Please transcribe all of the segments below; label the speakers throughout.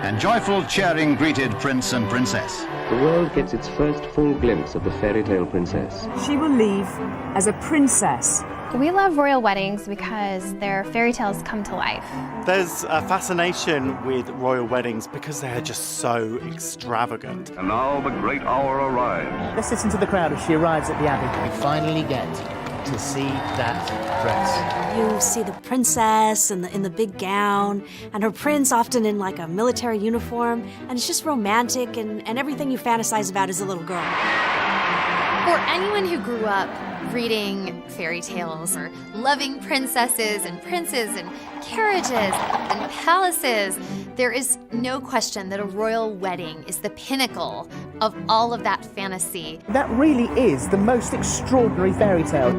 Speaker 1: and joyful cheering greeted Prince and Princess.
Speaker 2: The world gets its first full glimpse of the fairy tale princess.
Speaker 3: She will leave as a princess.
Speaker 4: We love royal weddings because their fairy tales come to life.
Speaker 5: There's a fascination with royal weddings because they are just so extravagant.
Speaker 6: And now the great hour arrives.
Speaker 7: Let's listen to the crowd as she arrives at the Abbey.
Speaker 8: We finally get to see that dress.
Speaker 9: You see the princess in the big gown, and her prince often in like a military uniform, and it's just romantic and everything you fantasize about as a little girl.
Speaker 10: For anyone who grew up reading fairy tales or loving princesses and princes and carriages and palaces, there is no question that a royal wedding is the pinnacle of all of that fantasy.
Speaker 7: That really is the most extraordinary fairy tale.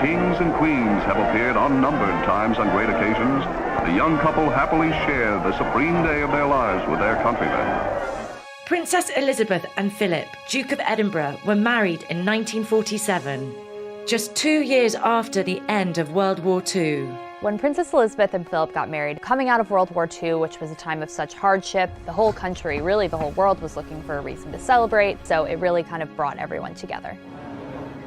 Speaker 6: Kings and queens have appeared unnumbered times on great occasions. The young couple happily share the supreme day of their lives with their countrymen.
Speaker 11: Princess Elizabeth and Philip, Duke of Edinburgh, were married in 1947, just 2 years after the end of World War II.
Speaker 12: When Princess Elizabeth and Philip got married, coming out of World War II, which was a time of such hardship, the whole country, really the whole world, was looking for a reason to celebrate, so it really kind of brought everyone together.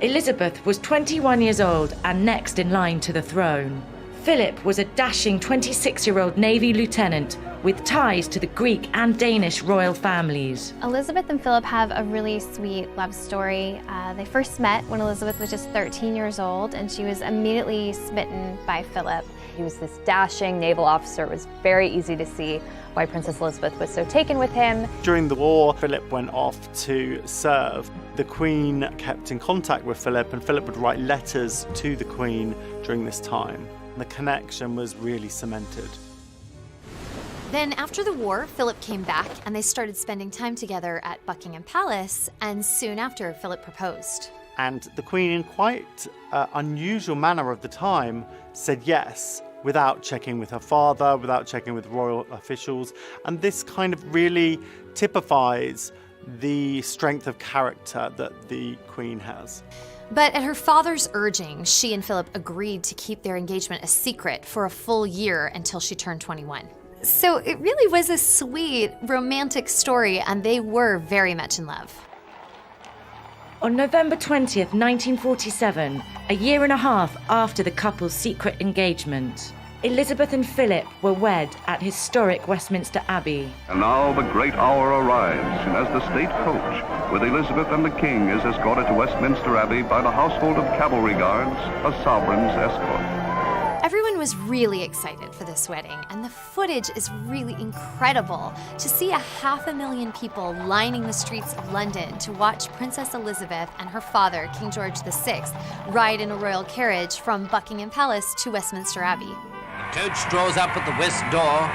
Speaker 11: Elizabeth was 21 years old and next in line to the throne. Philip was a dashing 26-year-old Navy lieutenant with ties to the Greek and Danish royal families.
Speaker 4: Elizabeth and Philip have a really sweet love story. They first met when Elizabeth was just 13 years old, and she was immediately smitten by Philip.
Speaker 12: He was this dashing naval officer. It was very easy to see why Princess Elizabeth was so taken with him.
Speaker 5: During the war, Philip went off to serve. The Queen kept in contact with Philip, and Philip would write letters to the Queen during this time. The connection was really cemented.
Speaker 10: Then after the war, Philip came back and they started spending time together at Buckingham Palace, and soon after, Philip proposed.
Speaker 5: And the Queen, in quite unusual manner of the time, said yes, without checking with her father, without checking with royal officials. And this kind of really typifies the strength of character that the Queen has.
Speaker 10: But at her father's urging, she and Philip agreed to keep their engagement a secret for a full year until she turned 21. So it really was a sweet, romantic story, and they were very much in love.
Speaker 11: On November 20th, 1947, a year and a half after the couple's secret engagement, Elizabeth and Philip were wed at historic Westminster Abbey.
Speaker 6: And now the great hour arrives, and as the state coach with Elizabeth and the King is escorted to Westminster Abbey by the household of cavalry guards, a sovereign's escort.
Speaker 10: Everyone was really excited for this wedding, and the footage is really incredible. To see 500,000 people lining the streets of London to watch Princess Elizabeth and her father, King George VI, ride in a royal carriage from Buckingham Palace to Westminster Abbey.
Speaker 13: The coach draws up at the west door,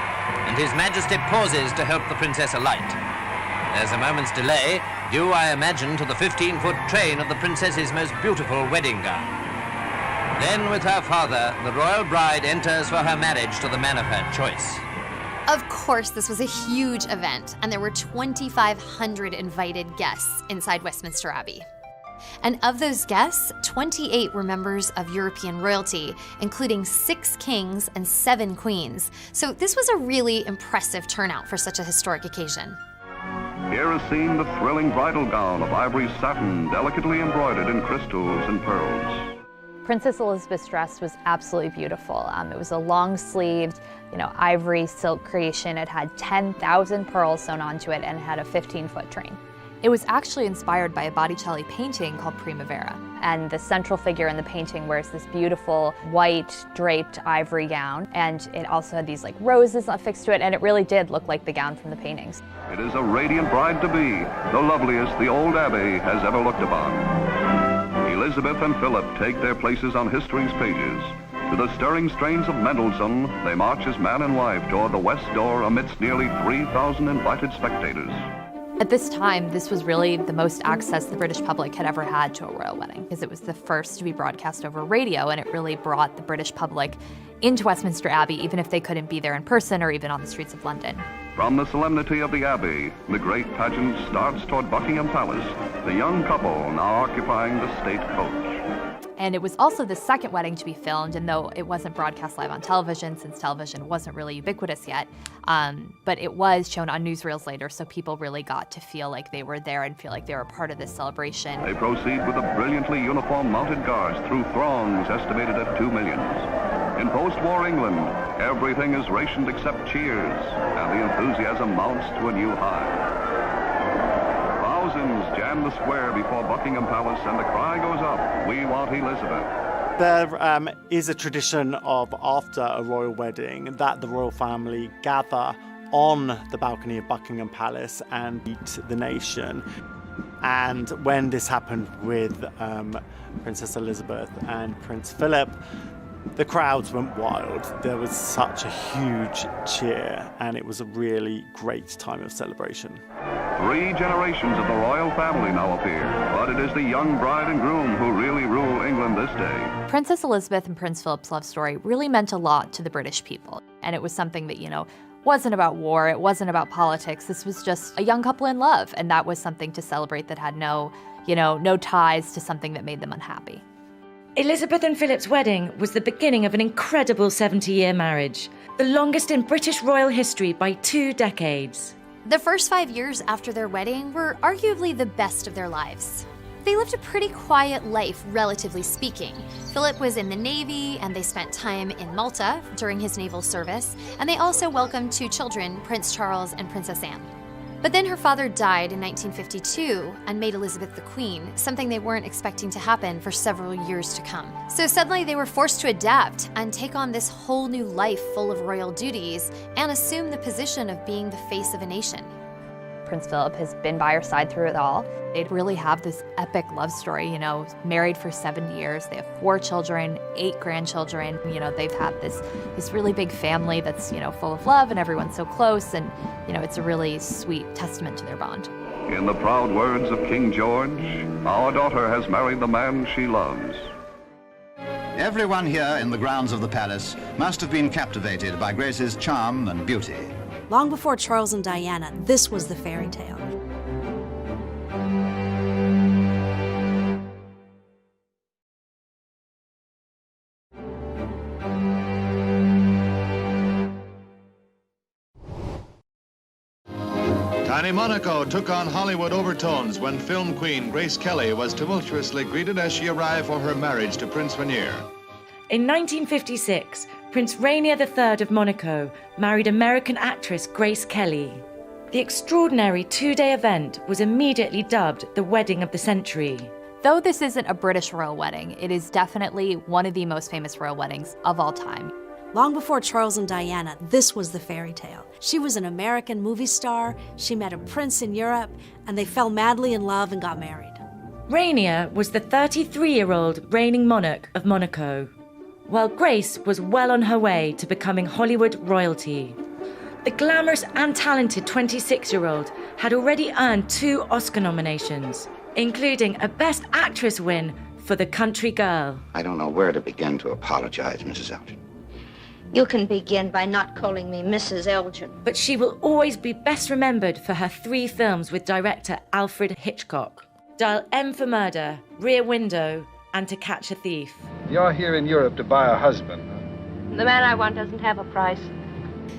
Speaker 13: and His Majesty pauses to help the princess alight. There's a moment's delay, due, I imagine, to the 15-foot train of the princess's most beautiful wedding gown. Then, with her father, the royal bride enters for her marriage to the man of her choice.
Speaker 10: Of course, this was a huge event, and there were 2,500 invited guests inside Westminster Abbey. And of those guests, 28 were members of European royalty, including 6 kings and 7 queens. So this was a really impressive turnout for such a historic occasion.
Speaker 6: Here is seen the thrilling bridal gown of ivory satin, delicately embroidered in crystals and pearls.
Speaker 12: Princess Elizabeth's dress was absolutely beautiful. It was a long-sleeved, ivory silk creation. It had 10,000 pearls sewn onto it and had a 15-foot train. It was actually inspired by a Botticelli painting called Primavera. And the central figure in the painting wears this beautiful white draped ivory gown, and it also had these roses affixed to it, and it really did look like the gown from the paintings.
Speaker 6: It is a radiant bride-to-be, the loveliest the old abbey has ever looked upon. Elizabeth and Philip take their places on history's pages. To the stirring strains of Mendelssohn, they march as man and wife toward the west door amidst nearly 3,000 invited spectators.
Speaker 12: At this time, this was really the most access the British public had ever had to a royal wedding, because it was the first to be broadcast over radio, and it really brought the British public into Westminster Abbey, even if they couldn't be there in person or even on the streets of London.
Speaker 6: From the solemnity of the Abbey, the great pageant starts toward Buckingham Palace, the young couple now occupying the state coach.
Speaker 12: And it was also the second wedding to be filmed, and though it wasn't broadcast live on television, since television wasn't really ubiquitous yet, but it was shown on newsreels later, so people really got to feel like they were there and feel like they were a part of this celebration.
Speaker 6: They proceed with a brilliantly uniformed mounted guards through throngs estimated at 2 million. In post-war England, everything is rationed except cheers, and the enthusiasm mounts to a new high. Thousands jam the square before Buckingham Palace, and the cry goes up, "We want Elizabeth."
Speaker 5: There is a tradition of, after a royal wedding, that the royal family gather on the balcony of Buckingham Palace and meet the nation. And when this happened with Princess Elizabeth and Prince Philip, the crowds went wild. There was such a huge cheer, and it was a really great time of celebration.
Speaker 6: 3 generations of the royal family now appear, but it is the young bride and groom who really rule England this day.
Speaker 12: Princess Elizabeth and Prince Philip's love story really meant a lot to the British people, and it was something that, wasn't about war, it wasn't about politics. This was just a young couple in love, and that was something to celebrate that had no ties to something that made them unhappy.
Speaker 11: Elizabeth and Philip's wedding was the beginning of an incredible 70-year marriage, the longest in British royal history by 2 decades.
Speaker 10: The first 5 years after their wedding were arguably the best of their lives. They lived a pretty quiet life, relatively speaking. Philip was in the Navy, and they spent time in Malta during his naval service, and they also welcomed 2 children, Prince Charles and Princess Anne. But then her father died in 1952 and made Elizabeth the Queen, something they weren't expecting to happen for several years to come. So suddenly they were forced to adapt and take on this whole new life full of royal duties and assume the position of being the face of a nation.
Speaker 12: Prince Philip has been by her side through it all. They really have this epic love story, married for 7 years. They have 4 children, 8 grandchildren. They've had this really big family that's, full of love, and everyone's so close, and, it's a really sweet testament to their bond.
Speaker 6: In the proud words of King George, our daughter has married the man she loves.
Speaker 1: Everyone here in the grounds of the palace must have been captivated by Grace's charm and beauty.
Speaker 9: Long before Charles and Diana, this was the fairy tale.
Speaker 14: Tiny Monaco took on Hollywood overtones when film queen Grace Kelly was tumultuously greeted as she arrived for her marriage to Prince Rainier.
Speaker 11: In 1956, Prince Rainier III of Monaco married American actress Grace Kelly. The extraordinary 2-day event was immediately dubbed the wedding of the century.
Speaker 12: Though this isn't a British royal wedding, it is definitely one of the most famous royal weddings of all time.
Speaker 9: Long before Charles and Diana, this was the fairy tale. She was an American movie star, she met a prince in Europe, and they fell madly in love and got married.
Speaker 11: Rainier was the 33-year-old reigning monarch of Monaco, while Grace was well on her way to becoming Hollywood royalty. The glamorous and talented 26-year-old had already earned 2 Oscar nominations, including a Best Actress win for The Country Girl.
Speaker 15: I don't know where to begin to apologize, Mrs. Elgin.
Speaker 16: You can begin by not calling me Mrs. Elgin.
Speaker 11: But she will always be best remembered for her 3 films with director Alfred Hitchcock: Dial M for Murder, Rear Window, and To Catch a Thief.
Speaker 17: You're here in Europe to buy a husband.
Speaker 16: The man I want doesn't have a price.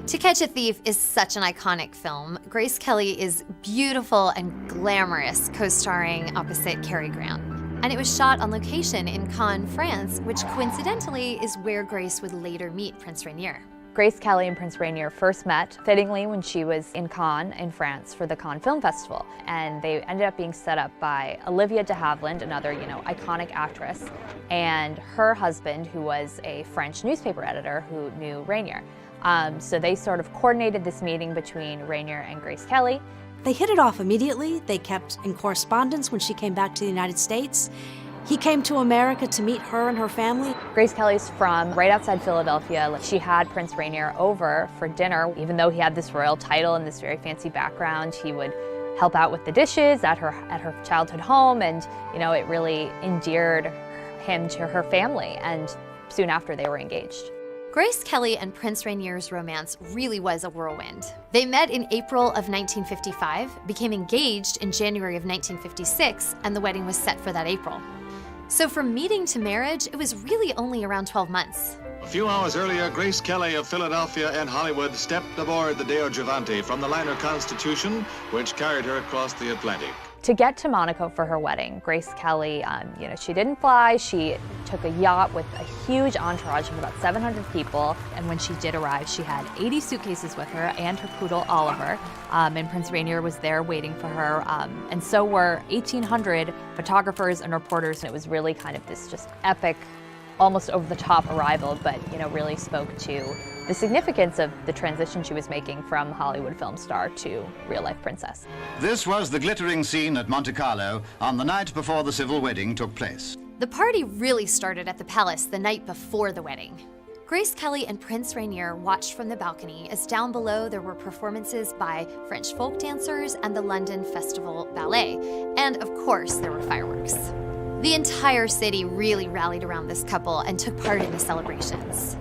Speaker 10: To Catch a Thief is such an iconic film. Grace Kelly is beautiful and glamorous, co-starring opposite Cary Grant. And it was shot on location in Cannes, France, which coincidentally is where Grace would later meet Prince Rainier.
Speaker 12: Grace Kelly and Prince Rainier first met, fittingly, when she was in Cannes in France for the Cannes Film Festival. And they ended up being set up by Olivia de Havilland, another, iconic actress, and her husband, who was a French newspaper editor who knew Rainier. So they sort of coordinated this meeting between Rainier and Grace Kelly.
Speaker 9: They hit it off immediately. They kept in correspondence when she came back to the United States. He came to America to meet her and her family.
Speaker 12: Grace Kelly's from right outside Philadelphia. She had Prince Rainier over for dinner. Even though he had this royal title and this very fancy background, he would help out with the dishes at her childhood home, and it really endeared him to her family, and soon after they were engaged.
Speaker 10: Grace Kelly and Prince Rainier's romance really was a whirlwind. They met in April of 1955, became engaged in January of 1956, and the wedding was set for that April. So from meeting to marriage, it was really only around 12 months.
Speaker 14: A few hours earlier, Grace Kelly of Philadelphia and Hollywood stepped aboard the Deo Gigante from the liner Constitution, which carried her across the Atlantic.
Speaker 12: To get to Monaco for her wedding, Grace Kelly, she didn't fly. She took a yacht with a huge entourage of about 700 people. And when she did arrive, she had 80 suitcases with her and her poodle, Oliver. And Prince Rainier was there waiting for her. And so were 1,800 photographers and reporters. And it was really kind of this just epic, almost over-the-top arrival, but really spoke to the significance of the transition she was making from Hollywood film star to real-life princess.
Speaker 1: This was the glittering scene at Monte Carlo on the night before the civil wedding took place.
Speaker 10: The party really started at the palace the night before the wedding. Grace Kelly and Prince Rainier watched from the balcony as down below there were performances by French folk dancers and the London Festival Ballet, and of course there were fireworks. The entire city really rallied around this couple and took part in the celebrations.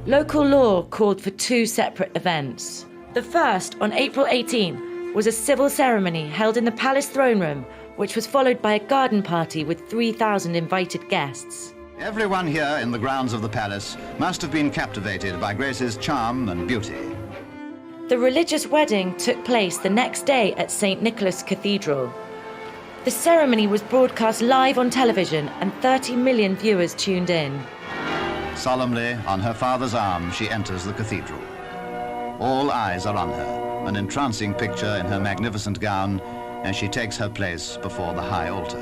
Speaker 11: Local law called for two separate events. The first, on April 18, was a civil ceremony held in the palace throne room, which was followed by a garden party with 3,000 invited guests.
Speaker 1: Everyone here in the grounds of the palace must have been captivated by Grace's charm and beauty.
Speaker 11: The religious wedding took place the next day at St. Nicholas Cathedral. The ceremony was broadcast live on television and 30 million viewers tuned in.
Speaker 1: Solemnly, on her father's arm, she enters the cathedral. All eyes are on her, an entrancing picture in her magnificent gown, as she takes her place before the high altar.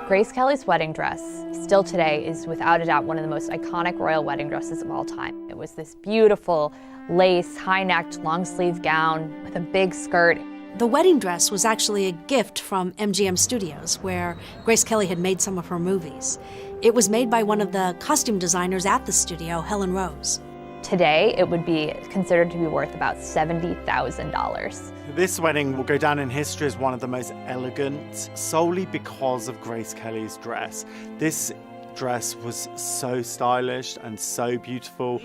Speaker 12: Grace Kelly's wedding dress, still today, is without a doubt one of the most iconic royal wedding dresses of all time. It was this beautiful lace, high-necked, long-sleeve gown with a big skirt.
Speaker 9: The wedding dress was actually a gift from MGM Studios, where Grace Kelly had made some of her movies. It was made by one of the costume designers at the studio, Helen Rose.
Speaker 12: Today, it would be considered to be worth about $70,000.
Speaker 5: This wedding will go down in history as one of the most elegant, solely because of Grace Kelly's dress. This dress was so stylish and so beautiful.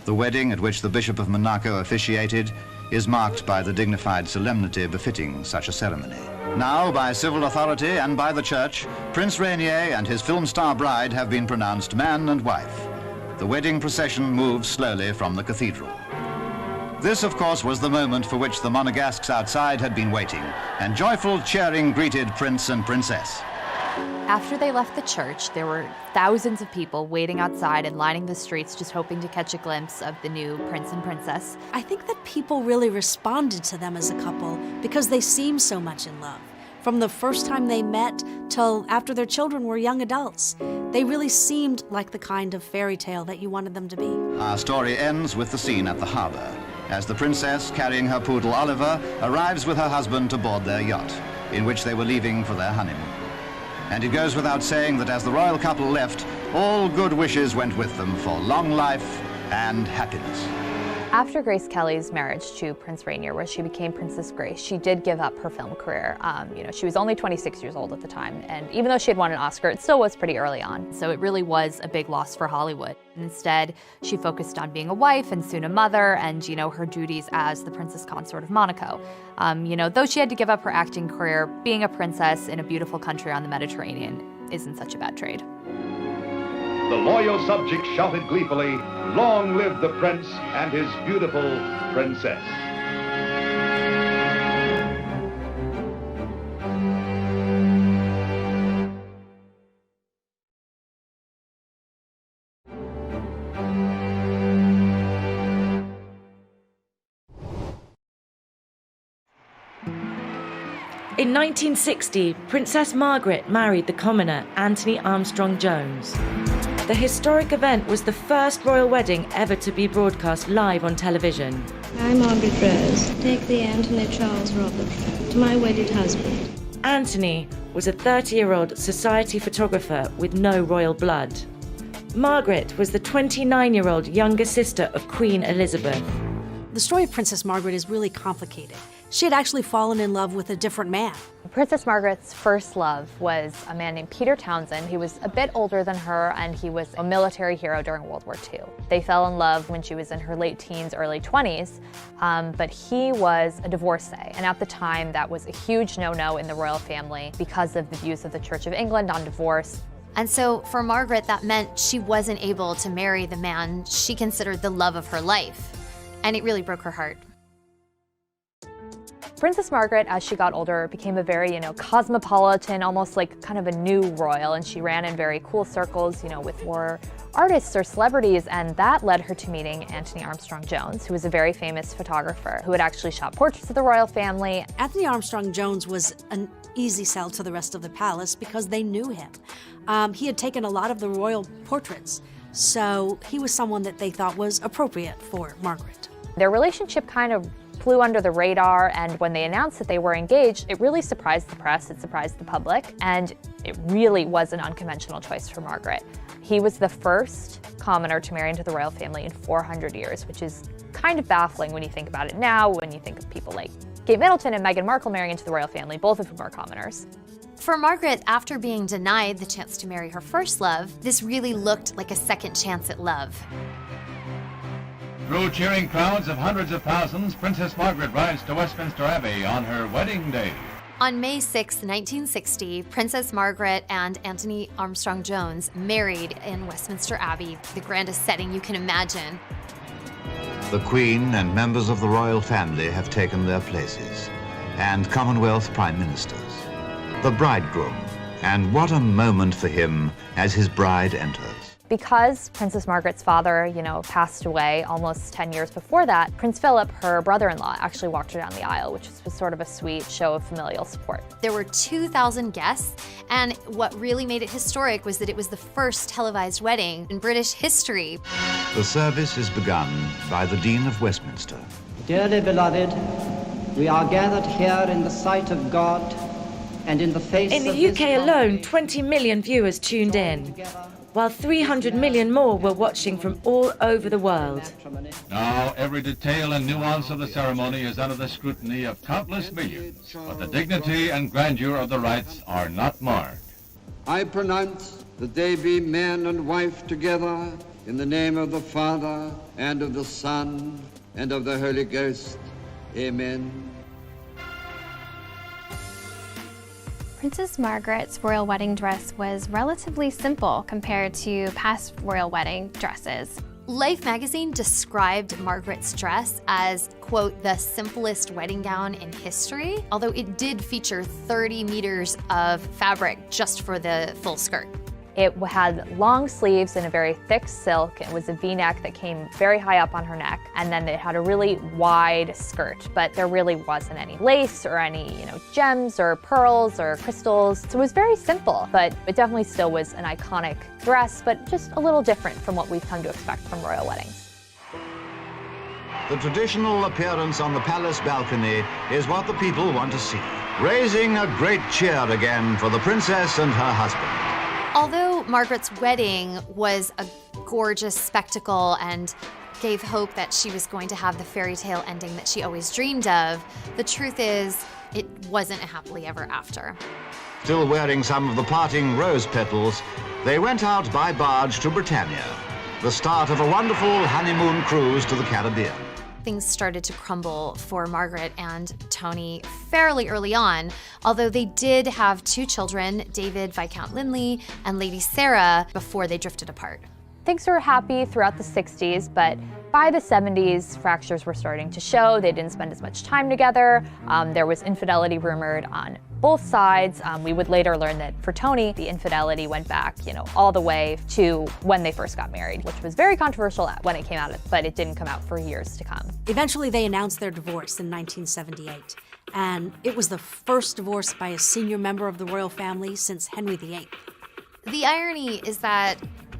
Speaker 1: The wedding, at which the Bishop of Monaco officiated, is marked by the dignified solemnity befitting such a ceremony. Now, by civil authority and by the church, Prince Rainier and his film star bride have been pronounced man and wife. The wedding procession moves slowly from the cathedral. This, of course, was the moment for which the Monegasques outside had been waiting, and joyful cheering greeted Prince and Princess.
Speaker 12: After they left the church, there were thousands of people waiting outside and lining the streets just hoping to catch a glimpse of the new prince and princess.
Speaker 9: I think that people really responded to them as a couple because they seemed so much in love. From the first time they met till after their children were young adults, they really seemed like the kind of fairy tale that you wanted them to be.
Speaker 1: Our story ends with the scene at the harbor, as the princess, carrying her poodle Oliver, arrives with her husband to board their yacht, in which they were leaving for their honeymoon. And it goes without saying that as the royal couple left, all good wishes went with them for long life and happiness.
Speaker 12: After Grace Kelly's marriage to Prince Rainier, where she became Princess Grace, she did give up her film career. She was only 26 years old at the time, and even though she had won an Oscar, it still was pretty early on. So it really was a big loss for Hollywood. Instead, she focused on being a wife and soon a mother and, her duties as the Princess Consort of Monaco. Though she had to give up her acting career, being a princess in a beautiful country on the Mediterranean isn't such a bad trade.
Speaker 6: The loyal subjects shouted gleefully, "Long live the prince and his beautiful princess."
Speaker 11: In 1960, Princess Margaret married the commoner Anthony Armstrong Jones. The historic event was the first royal wedding ever to be broadcast live on television.
Speaker 18: I, Margaret Rose, take thee, Anthony Charles Robert, to my wedded husband.
Speaker 11: Anthony was a 30-year-old society photographer with no royal blood. Margaret was the 29-year-old younger sister of Queen Elizabeth.
Speaker 9: The story of Princess Margaret is really complicated. She had actually fallen in love with a different man.
Speaker 12: Princess Margaret's first love was a man named Peter Townsend. He was a bit older than her, and he was a military hero during World War II. They fell in love when she was in her late teens, early 20s, but he was a divorcee. And at the time, that was a huge no-no in the royal family because of the views of the Church of England on divorce.
Speaker 10: And so for Margaret, that meant she wasn't able to marry the man she considered the love of her life. And it really broke her heart.
Speaker 12: Princess Margaret, as she got older, became a very, cosmopolitan, almost like kind of a new royal, and she ran in very cool circles, with more artists or celebrities, and that led her to meeting Anthony Armstrong-Jones, who was a very famous photographer who had actually shot portraits of the royal family.
Speaker 9: Anthony Armstrong-Jones was an easy sell to the rest of the palace because they knew him. He had taken a lot of the royal portraits, so he was someone that they thought was appropriate for Margaret.
Speaker 12: Their relationship kind of flew under the radar, and when they announced that they were engaged, it really surprised the press, it surprised the public, and it really was an unconventional choice for Margaret. He was the first commoner to marry into the royal family in 400 years, which is kind of baffling when you think about it now, when you think of people like Kate Middleton and Meghan Markle marrying into the royal family, both of whom are commoners.
Speaker 10: For Margaret, after being denied the chance to marry her first love, this really looked like a second chance at love.
Speaker 19: Through cheering crowds of hundreds of thousands, Princess Margaret rides to Westminster Abbey on her wedding day.
Speaker 10: On May 6, 1960, Princess Margaret and Anthony Armstrong-Jones married in Westminster Abbey, the grandest setting you can imagine.
Speaker 1: The Queen and members of the royal family have taken their places, and Commonwealth Prime Ministers. The bridegroom, and what a moment for him as his bride enters.
Speaker 12: Because Princess Margaret's father, passed away almost 10 years before that, Prince Philip, her brother-in-law, actually walked her down the aisle, which was sort of a sweet show of familial support.
Speaker 10: There were 2,000 guests, and what really made it historic was that it was the first televised wedding in British history.
Speaker 1: The service is begun by the Dean of Westminster.
Speaker 20: Dearly beloved, we are gathered here in the sight of God and in the face of
Speaker 11: In the UK alone, 20 million viewers tuned in, while 300 million more were watching from all over the world.
Speaker 19: Now, every detail and nuance of the ceremony is under the scrutiny of countless millions, but the dignity and grandeur of the rites are not marred.
Speaker 21: I pronounce that they be man and wife together in the name of the Father, and of the Son, and of the Holy Ghost. Amen.
Speaker 4: Princess Margaret's royal wedding dress was relatively simple compared to past royal wedding dresses.
Speaker 10: Life magazine described Margaret's dress as, quote, the simplest wedding gown in history, although it did feature 30 meters of fabric just for the full skirt.
Speaker 12: It had long sleeves and a very thick silk. It was a V-neck that came very high up on her neck, and then it had a really wide skirt, but there really wasn't any lace or any, gems or pearls or crystals. So it was very simple, but it definitely still was an iconic dress, but just a little different from what we've come to expect from royal weddings.
Speaker 1: The traditional appearance on the palace balcony is what the people want to see, raising a great cheer again for the princess and her husband.
Speaker 10: Although Margaret's wedding was a gorgeous spectacle and gave hope that she was going to have the fairy tale ending that she always dreamed of, the truth is, it wasn't a happily ever after.
Speaker 1: Still wearing some of the parting rose petals, they went out by barge to Britannia, the start of a wonderful honeymoon cruise to the Caribbean.
Speaker 10: Things started to crumble for Margaret and Tony fairly early on, although they did have 2 children, David Viscount Linley and Lady Sarah, before they drifted apart.
Speaker 12: Things were happy throughout the 60s, but by the 70s, fractures were starting to show. They didn't spend as much time together. There was infidelity rumored on both sides. We would later learn that for Tony, the infidelity went back, all the way to when they first got married, which was very controversial when it came out, but it didn't come out for years to come.
Speaker 9: Eventually, they announced their divorce in 1978, and it was the first divorce by a senior member of the royal family since Henry VIII.
Speaker 10: The irony is that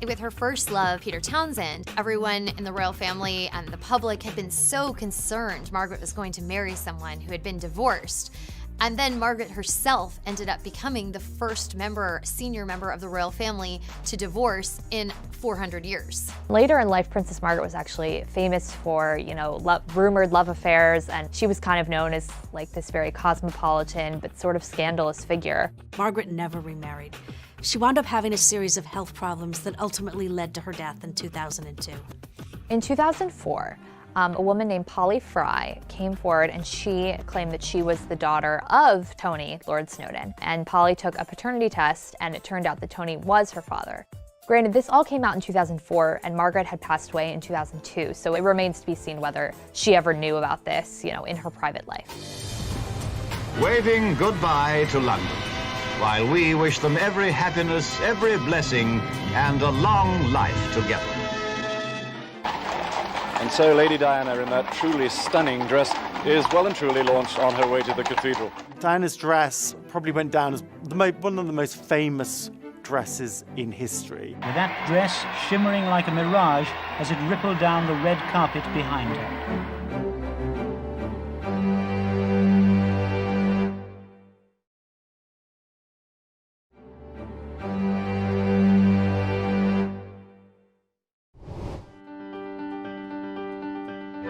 Speaker 10: with her first love, Peter Townsend, everyone in the royal family and the public had been so concerned Margaret was going to marry someone who had been divorced. And then Margaret herself ended up becoming the first senior member of the royal family to divorce in 400 years.
Speaker 12: Later in life, Princess Margaret was actually famous for, rumored love affairs, and she was kind of known as like this very cosmopolitan but sort of scandalous figure.
Speaker 9: Margaret never remarried. She wound up having a series of health problems that ultimately led to her death in 2002.
Speaker 12: In 2004, a woman named Polly Fry came forward and she claimed that she was the daughter of Tony, Lord Snowdon. And Polly took a paternity test and it turned out that Tony was her father. Granted, this all came out in 2004 and Margaret had passed away in 2002, so it remains to be seen whether she ever knew about this, in her private life.
Speaker 1: Waving goodbye to London, while we wish them every happiness, every blessing, and a long life together.
Speaker 2: And so Lady Diana, in that truly stunning dress, is well and truly launched on her way to the cathedral.
Speaker 5: Diana's dress probably went down as one of the most famous dresses in history.
Speaker 22: With that dress shimmering like a mirage as it rippled down the red carpet behind her.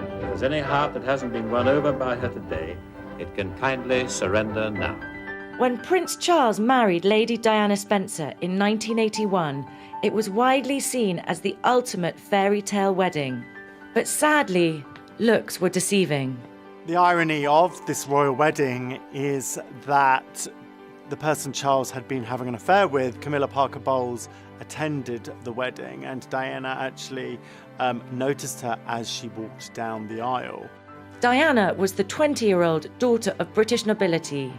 Speaker 23: If there's any heart that hasn't been won over by her today, it can kindly surrender now.
Speaker 11: When Prince Charles married Lady Diana Spencer in 1981, it was widely seen as the ultimate fairy tale wedding. But sadly, looks were deceiving.
Speaker 5: The irony of this royal wedding is that the person Charles had been having an affair with, Camilla Parker Bowles, attended the wedding, and Diana actually noticed her as she walked down the aisle.
Speaker 11: Diana was the 20-year-old daughter of British nobility.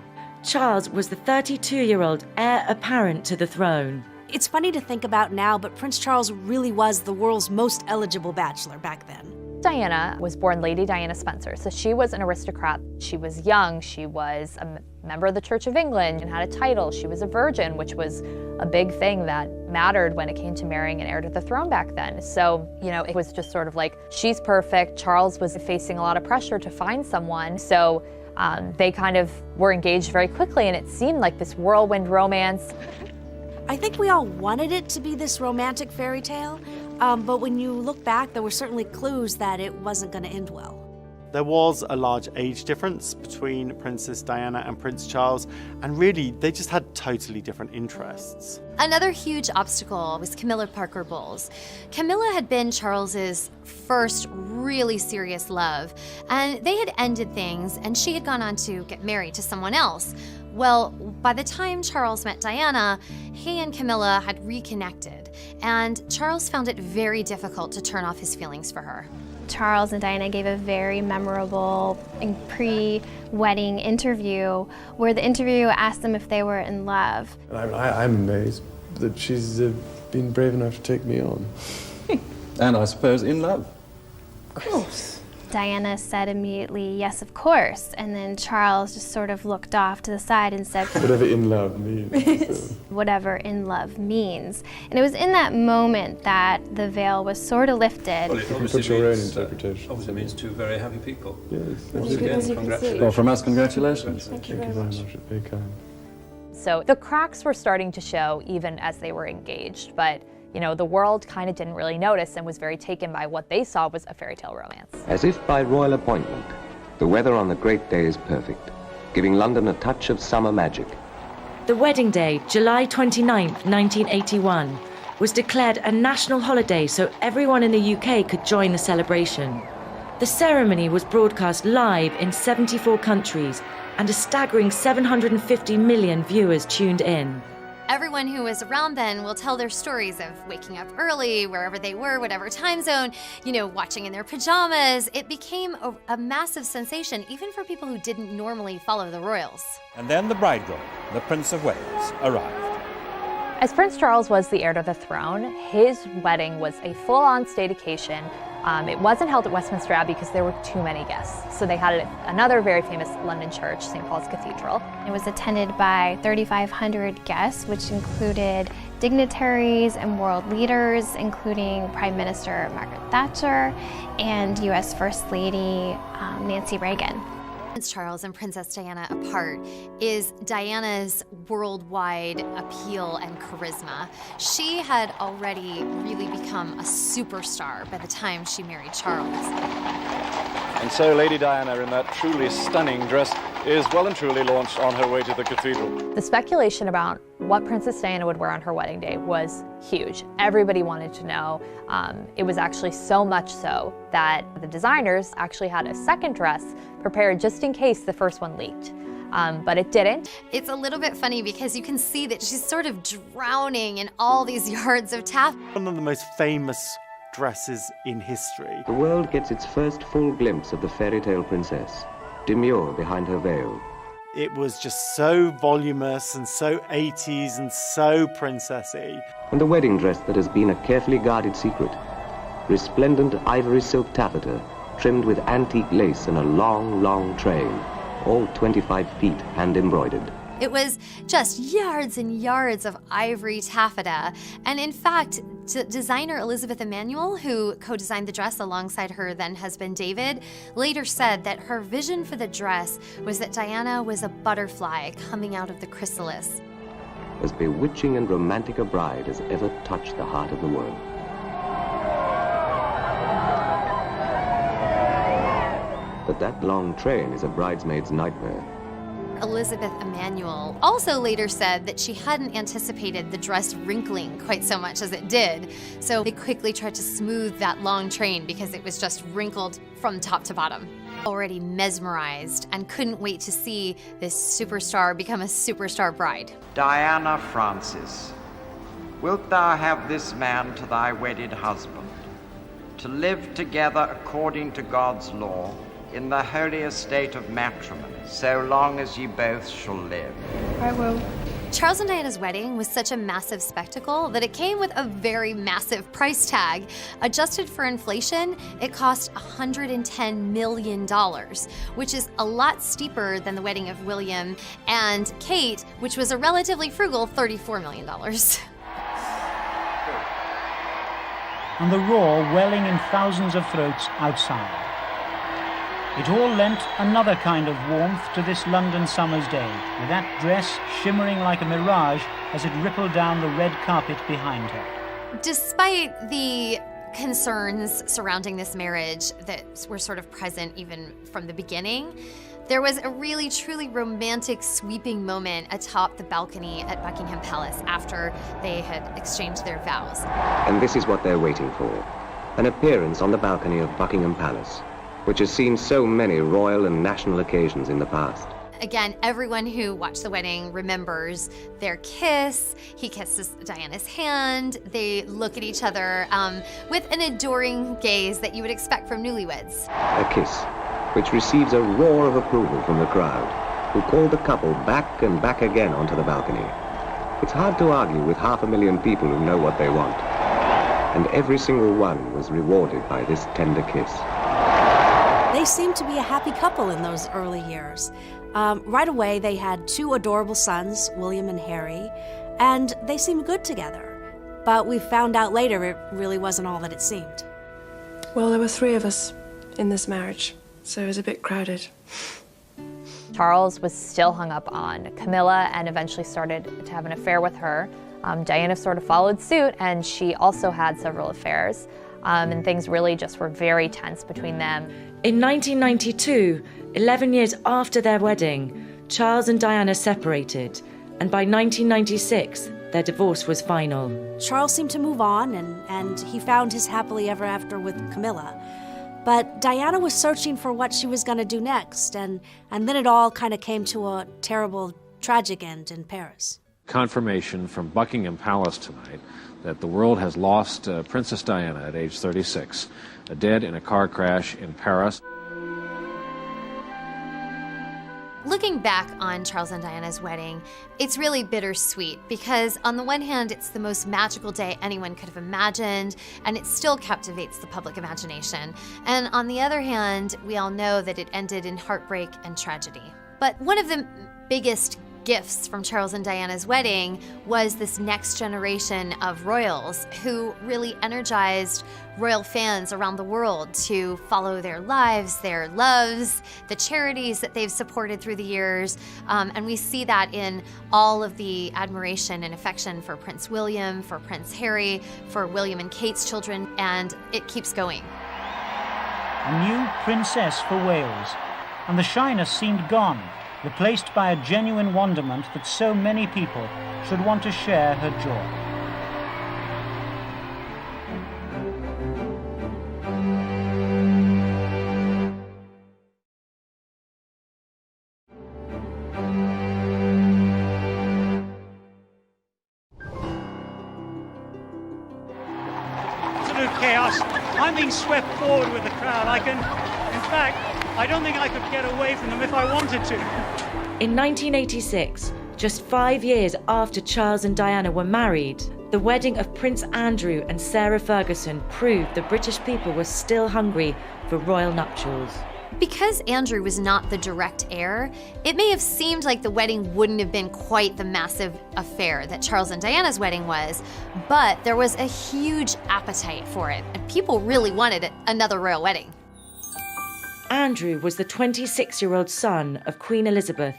Speaker 11: Charles was the 32-year-old heir apparent to the throne.
Speaker 9: It's funny to think about now, but Prince Charles really was the world's most eligible bachelor back then.
Speaker 12: Diana was born Lady Diana Spencer, so she was an aristocrat. She was young, she was a member of the Church of England and had a title. She was a virgin, which was a big thing that mattered when it came to marrying an heir to the throne back then. So, it was just sort of like, she's perfect. Charles was facing a lot of pressure to find someone, so they kind of were engaged very quickly, and it seemed like this whirlwind romance.
Speaker 9: I think we all wanted it to be this romantic fairy tale, but when you look back, there were certainly clues that it wasn't going to end well.
Speaker 5: There was a large age difference between Princess Diana and Prince Charles, and really, they just had totally different interests.
Speaker 10: Another huge obstacle was Camilla Parker Bowles. Camilla had been Charles's first really serious love, and they had ended things, and she had gone on to get married to someone else. Well, by the time Charles met Diana, he and Camilla had reconnected, and Charles found it very difficult to turn off his feelings for her.
Speaker 4: Charles and Diana gave a very memorable pre-wedding interview where the interviewer asked them if they were in love.
Speaker 24: I'm amazed that she's been brave enough to take me on.
Speaker 25: And I suppose in love.
Speaker 4: Of course. Diana said immediately, yes, of course. And then Charles just sort of looked off to the side and said,
Speaker 24: whatever in love means.
Speaker 4: Whatever in love means. And it was in that moment that the veil was sort of lifted.
Speaker 25: Well, it
Speaker 24: obviously put your own interpretation.
Speaker 25: Obviously means two very happy people.
Speaker 24: Yes.
Speaker 25: Again, congratulations.
Speaker 24: Well, from us, congratulations.
Speaker 4: Thank you very much.
Speaker 24: Very kind.
Speaker 12: So the cracks were starting to show even as they were engaged, but the world kind of didn't really notice and was very taken by what they saw was a fairy tale romance.
Speaker 26: As if by royal appointment, the weather on the great day is perfect, giving London a touch of summer magic.
Speaker 11: The wedding day, July 29, 1981, was declared a national holiday so everyone in the UK could join the celebration. The ceremony was broadcast live in 74 countries, and a staggering 750 million viewers tuned in.
Speaker 10: Everyone who was around then will tell their stories of waking up early, wherever they were, whatever time zone, watching in their pajamas. It became a massive sensation, even for people who didn't normally follow the royals.
Speaker 23: And then the bridegroom, the Prince of Wales, arrived.
Speaker 12: As Prince Charles was the heir to the throne, his wedding was a full-on state occasion. It wasn't held at Westminster Abbey because there were too many guests. So they had it at another very famous London church, St. Paul's Cathedral.
Speaker 4: It was attended by 3,500 guests, which included dignitaries and world leaders, including Prime Minister Margaret Thatcher and U.S. First Lady Nancy Reagan.
Speaker 10: Charles and Princess Diana apart is Diana's worldwide appeal and charisma. She had already really become a superstar by the time she married Charles.
Speaker 2: And so Lady Diana, in that truly stunning dress, is well and truly launched on her way to the cathedral.
Speaker 12: The speculation about what Princess Diana would wear on her wedding day was huge. Everybody wanted to know. It was actually so much so that the designers actually had a second dress prepared just in case the first one leaked. But it didn't.
Speaker 10: It's a little bit funny because you can see that she's sort of drowning in all these yards of taffeta.
Speaker 5: One of the most famous dresses in history.
Speaker 26: The world gets its first full glimpse of the fairy tale princess, demure behind her veil.
Speaker 5: It was just so voluminous and so 80s and so princessy.
Speaker 26: And the wedding dress that has been a carefully guarded secret. Resplendent ivory silk taffeta, trimmed with antique lace and a long, long train, all 25 feet hand-embroidered.
Speaker 10: It was just yards and yards of ivory taffeta. And in fact, designer Elizabeth Emanuel, who co-designed the dress alongside her then husband David, later said that her vision for the dress was that Diana was a butterfly coming out of the chrysalis.
Speaker 26: As bewitching and romantic a bride as ever touched the heart of the world. But that long train is a bridesmaid's nightmare.
Speaker 10: Elizabeth Emanuel also later said that she hadn't anticipated the dress wrinkling quite so much as it did, so they quickly tried to smooth that long train because it was just wrinkled from top to bottom. Already mesmerized and couldn't wait to see this superstar become a superstar bride.
Speaker 3: Diana Francis, wilt thou have this man to thy wedded husband, to live together according to God's law, in the holy estate of matrimony, so long as ye both shall live?
Speaker 10: I will. Charles and Diana's wedding was such a massive spectacle that it came with a very massive price tag. Adjusted for inflation, it cost $110 million, which is a lot steeper than the wedding of William and Kate, which was a relatively frugal $34 million.
Speaker 22: And the roar welling in thousands of throats outside. It all lent another kind of warmth to this London summer's day, with that dress shimmering like a mirage as it rippled down the red carpet behind her.
Speaker 10: Despite the concerns surrounding this marriage that were sort of present even from the beginning, there was a really truly romantic sweeping moment atop the balcony at Buckingham Palace after they had exchanged their vows.
Speaker 26: And this is what they're waiting for. An appearance on the balcony of Buckingham Palace, which has seen so many royal and national occasions in the past.
Speaker 10: Again, everyone who watched the wedding remembers their kiss. He kisses Diana's hand. They look at each other with an adoring gaze that you would expect from newlyweds.
Speaker 26: A kiss, which receives a roar of approval from the crowd, who call the couple back and back again onto the balcony. It's hard to argue with 500,000 people who know what they want. And every single one was rewarded by this tender kiss.
Speaker 9: They seemed to be a happy couple in those early years. Right away, they had 2 adorable sons, William and Harry, and they seemed good together. But we found out later it really wasn't all that it seemed.
Speaker 25: Well, there were 3 of us in this marriage, so it was a bit crowded.
Speaker 12: Charles was still hung up on Camilla and eventually started to have an affair with her. Diana sort of followed suit, and she also had several affairs. And things really just were very tense between them.
Speaker 11: In 1992, 11 years after their wedding, Charles and Diana separated, and by 1996, their divorce was final.
Speaker 9: Charles seemed to move on, and he found his happily ever after with Camilla. But Diana was searching for what she was going to do next, and then it all kind of came to a terrible, tragic end in Paris.
Speaker 7: Confirmation from Buckingham Palace tonight that the world has lost Princess Diana at age 36, dead in a car crash in Paris.
Speaker 10: Looking back on Charles and Diana's wedding, it's really bittersweet because on the one hand, it's the most magical day anyone could have imagined, and it still captivates the public imagination. And on the other hand, we all know that it ended in heartbreak and tragedy. But one of the biggest gifts from Charles and Diana's wedding was this next generation of royals who really energized royal fans around the world to follow their lives, their loves, the charities that they've supported through the years. And we see that in all of the admiration and affection for Prince William, for Prince Harry, for William and Kate's children, and it keeps going.
Speaker 22: A new princess for Wales, and the shyness seemed gone, replaced by a genuine wonderment that so many people should want to share her joy. Absolute chaos. I'm being swept forward with the crowd. In fact, I don't think I could get away from them if I wanted to.
Speaker 11: In 1986, just 5 years after Charles and Diana were married, the wedding of Prince Andrew and Sarah Ferguson proved the British people were still hungry for royal nuptials.
Speaker 10: Because Andrew was not the direct heir, it may have seemed like the wedding wouldn't have been quite the massive affair that Charles and Diana's wedding was, but there was a huge appetite for it, and people really wanted another royal wedding.
Speaker 11: Andrew was the 26-year-old son of Queen Elizabeth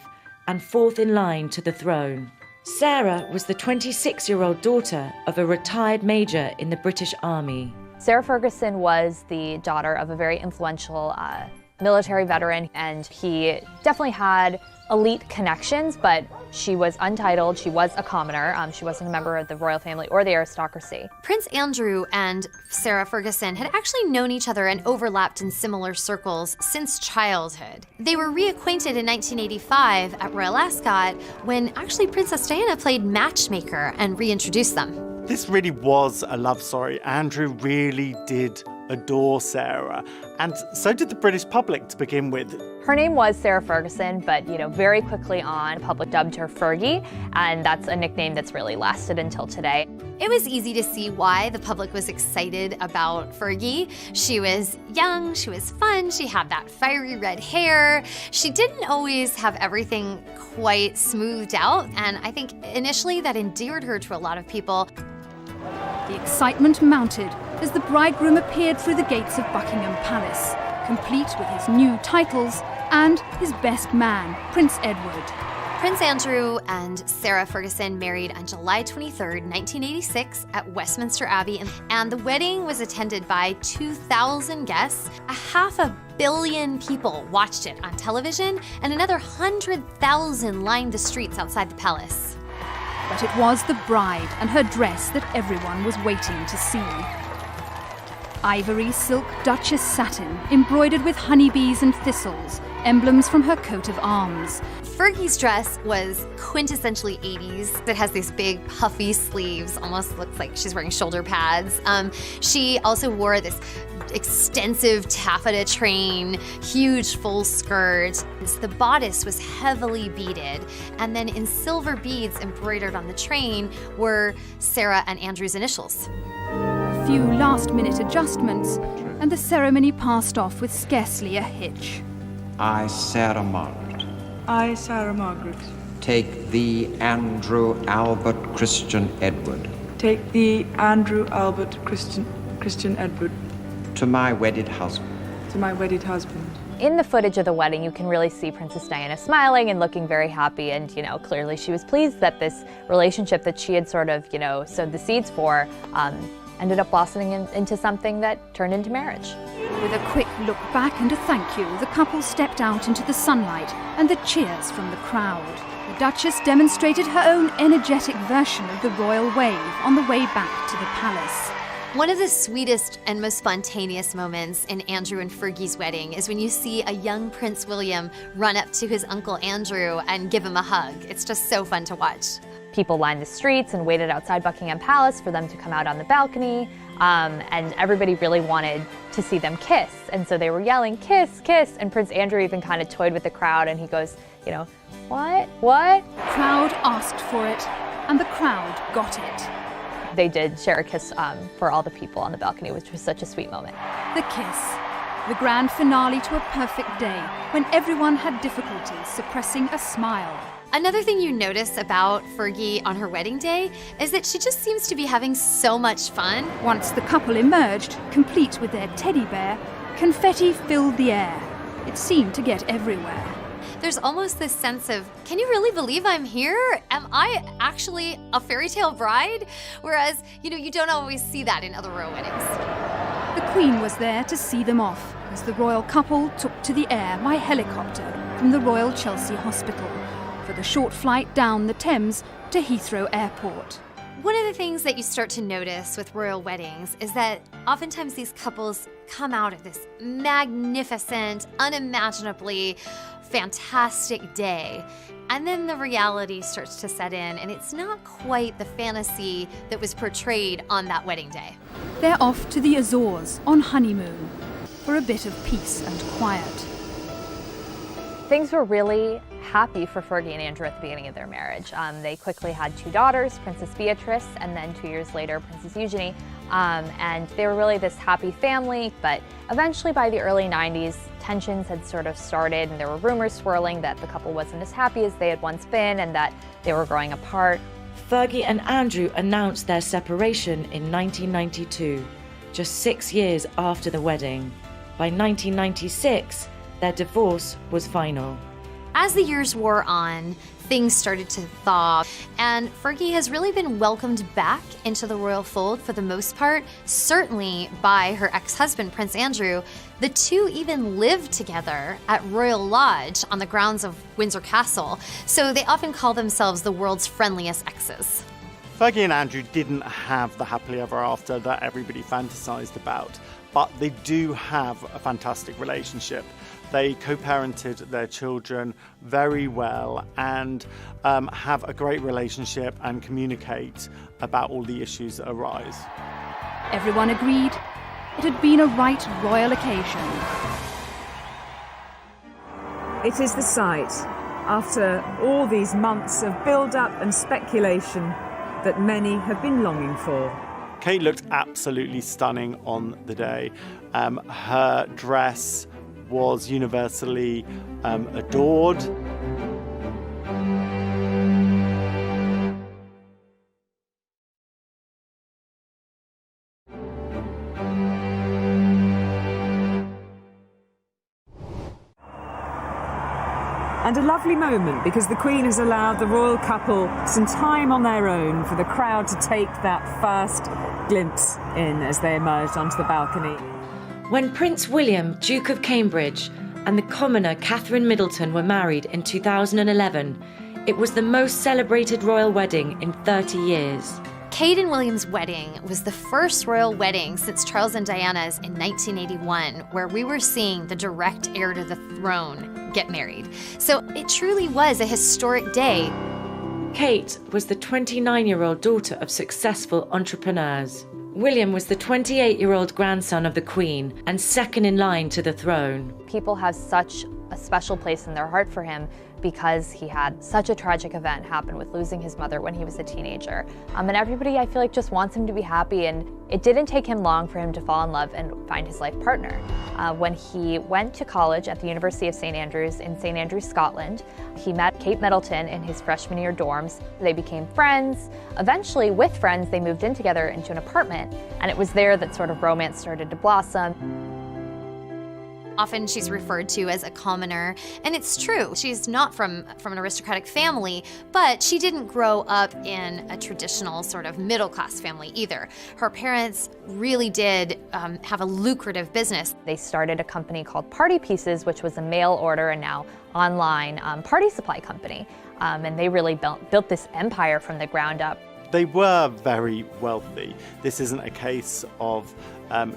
Speaker 11: and fourth in line to the throne. Sarah was the 26-year-old daughter of a retired major in the British Army.
Speaker 12: Sarah Ferguson was the daughter of a very influential military veteran, and he definitely had elite connections, but she was untitled, she was a commoner, she wasn't a member of the royal family or the aristocracy.
Speaker 10: Prince Andrew and Sarah Ferguson had actually known each other and overlapped in similar circles since childhood. They were reacquainted in 1985 at Royal Ascot when actually Princess Diana played matchmaker and reintroduced them.
Speaker 5: This really was a love story. Andrew really did adore Sarah, and so did the British public to begin with.
Speaker 12: Her name was Sarah Ferguson, but very quickly on, the public dubbed her Fergie, and that's a nickname that's really lasted until today.
Speaker 10: It was easy to see why the public was excited about Fergie. She was young, she was fun, she had that fiery red hair. She didn't always have everything quite smoothed out, and I think initially that endeared her to a lot of people.
Speaker 8: The excitement mounted as the bridegroom appeared through the gates of Buckingham Palace, complete with his new titles and his best man, Prince Edward.
Speaker 10: Prince Andrew and Sarah Ferguson married on July 23rd, 1986 at Westminster Abbey, and the wedding was attended by 2,000 guests. 500 million people watched it on television, and another 100,000 lined the streets outside the palace.
Speaker 8: But it was the bride and her dress that everyone was waiting to see. Ivory silk Duchess satin, embroidered with honeybees and thistles, emblems from her coat of arms.
Speaker 10: Fergie's dress was quintessentially 80s. It has these big puffy sleeves, almost looks like she's wearing shoulder pads. She also wore this extensive taffeta train, huge full skirt. The bodice was heavily beaded, and then in silver beads embroidered on the train were Sarah and Andrew's initials.
Speaker 8: A few last-minute adjustments, and the ceremony passed off with scarcely a hitch.
Speaker 3: I, Sarah Margaret.
Speaker 13: I, Sarah Margaret.
Speaker 3: Take thee, Andrew Albert Christian Edward.
Speaker 13: Take thee, Andrew Albert Christian Edward.
Speaker 3: To my wedded husband.
Speaker 13: To my wedded husband.
Speaker 12: In the footage of the wedding, you can really see Princess Diana smiling and looking very happy, and clearly she was pleased that this relationship that she had sort of, sowed the seeds for ended up blossoming into something that turned into marriage.
Speaker 8: With a quick look back and a thank you, the couple stepped out into the sunlight and the cheers from the crowd. The Duchess demonstrated her own energetic version of the royal wave on the way back to the palace.
Speaker 10: One of the sweetest and most spontaneous moments in Andrew and Fergie's wedding is when you see a young Prince William run up to his uncle Andrew and give him a hug. It's just so fun to watch.
Speaker 12: People lined the streets and waited outside Buckingham Palace for them to come out on the balcony, and everybody really wanted to see them kiss. And so they were yelling, "Kiss, kiss," and Prince Andrew even kind of toyed with the crowd, and he goes, "What? What?"
Speaker 8: The crowd asked for it, and the crowd got it.
Speaker 12: They did share a kiss for all the people on the balcony, which was such a sweet moment.
Speaker 8: The kiss, the grand finale to a perfect day when everyone had difficulty suppressing a smile.
Speaker 10: Another thing you notice about Fergie on her wedding day is that she just seems to be having so much fun.
Speaker 8: Once the couple emerged, complete with their teddy bear, confetti filled the air. It seemed to get everywhere.
Speaker 10: There's almost this sense of, can you really believe I'm here? Am I actually a fairy tale bride? Whereas, you don't always see that in other royal weddings.
Speaker 8: The Queen was there to see them off as the royal couple took to the air by helicopter from the Royal Chelsea Hospital for the short flight down the Thames to Heathrow Airport.
Speaker 10: One of the things that you start to notice with royal weddings is that oftentimes these couples come out of this magnificent, unimaginably fantastic day, and then the reality starts to set in, and it's not quite the fantasy that was portrayed on that wedding day.
Speaker 8: They're off to the Azores on honeymoon for a bit of peace and quiet.
Speaker 12: Things were really happy for Fergie and Andrew at the beginning of their marriage. They quickly had 2 daughters, Princess Beatrice, and then 2 years later, Princess Eugenie. And they were really this happy family, but eventually by the early 90s, tensions had sort of started, and there were rumors swirling that the couple wasn't as happy as they had once been and that they were growing apart.
Speaker 11: Fergie and Andrew announced their separation in 1992, just 6 years after the wedding. By 1996, their divorce was final.
Speaker 10: As the years wore on, things started to thaw, and Fergie has really been welcomed back into the royal fold for the most part, certainly by her ex-husband, Prince Andrew. The two even lived together at Royal Lodge on the grounds of Windsor Castle, so they often call themselves the world's friendliest exes.
Speaker 5: Fergie and Andrew didn't have the happily ever after that everybody fantasized about, but they do have a fantastic relationship. They co-parented their children very well and have a great relationship and communicate about all the issues that arise.
Speaker 8: Everyone agreed it had been a right royal occasion.
Speaker 6: It is the sight, after all these months of build-up and speculation, that many have been longing for.
Speaker 5: Kate looked absolutely stunning on the day. Her dress was universally adored.
Speaker 6: And a lovely moment, because the Queen has allowed the royal couple some time on their own for the crowd to take that first glimpse in as they emerged onto the balcony.
Speaker 11: When Prince William, Duke of Cambridge, and the commoner Catherine Middleton were married in 2011, it was the most celebrated royal wedding in 30 years.
Speaker 10: Kate and William's wedding was the first royal wedding since Charles and Diana's in 1981, where we were seeing the direct heir to the throne get married. So it truly was a historic day.
Speaker 11: Kate was the 29-year-old daughter of successful entrepreneurs. William was the 28-year-old grandson of the Queen and second in line to the throne.
Speaker 12: People have such a special place in their heart for him because he had such a tragic event happen with losing his mother when he was a teenager. And everybody, I feel like, just wants him to be happy, and it didn't take him long for him to fall in love and find his life partner. When he went to college at the University of St. Andrews in St. Andrews, Scotland, he met Kate Middleton in his freshman year dorms. They became friends. Eventually, with friends, they moved in together into an apartment, and it was there that sort of romance started to blossom.
Speaker 10: Often she's referred to as a commoner, and it's true. She's not from an aristocratic family, but she didn't grow up in a traditional sort of middle-class family either. Her parents really did have a lucrative business.
Speaker 12: They started a company called Party Pieces, which was a mail order and now online party supply company, and they really built this empire from the ground up.
Speaker 5: They were very wealthy. This isn't a case of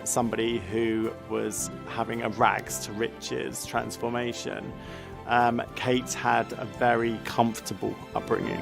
Speaker 5: somebody who was having a rags to riches transformation. Kate had a very comfortable upbringing.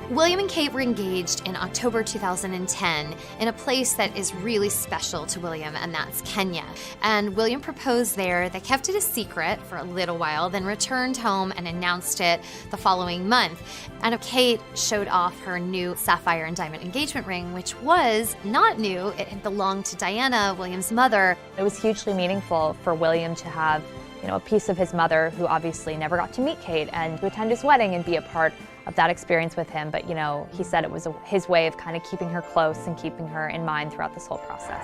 Speaker 10: William and Kate were engaged in October 2010 in a place that is really special to William, and that's Kenya. And William proposed there. They kept it a secret for a little while, then returned home and announced it the following month. And Kate showed off her new sapphire and diamond engagement ring, which was not new. It had belonged to Diana, William's mother.
Speaker 12: It was hugely meaningful for William to have a piece of his mother who obviously never got to meet Kate and to attend his wedding and be a part of that experience with him. But, he said it was his way of kind of keeping her close and keeping her in mind throughout this whole process.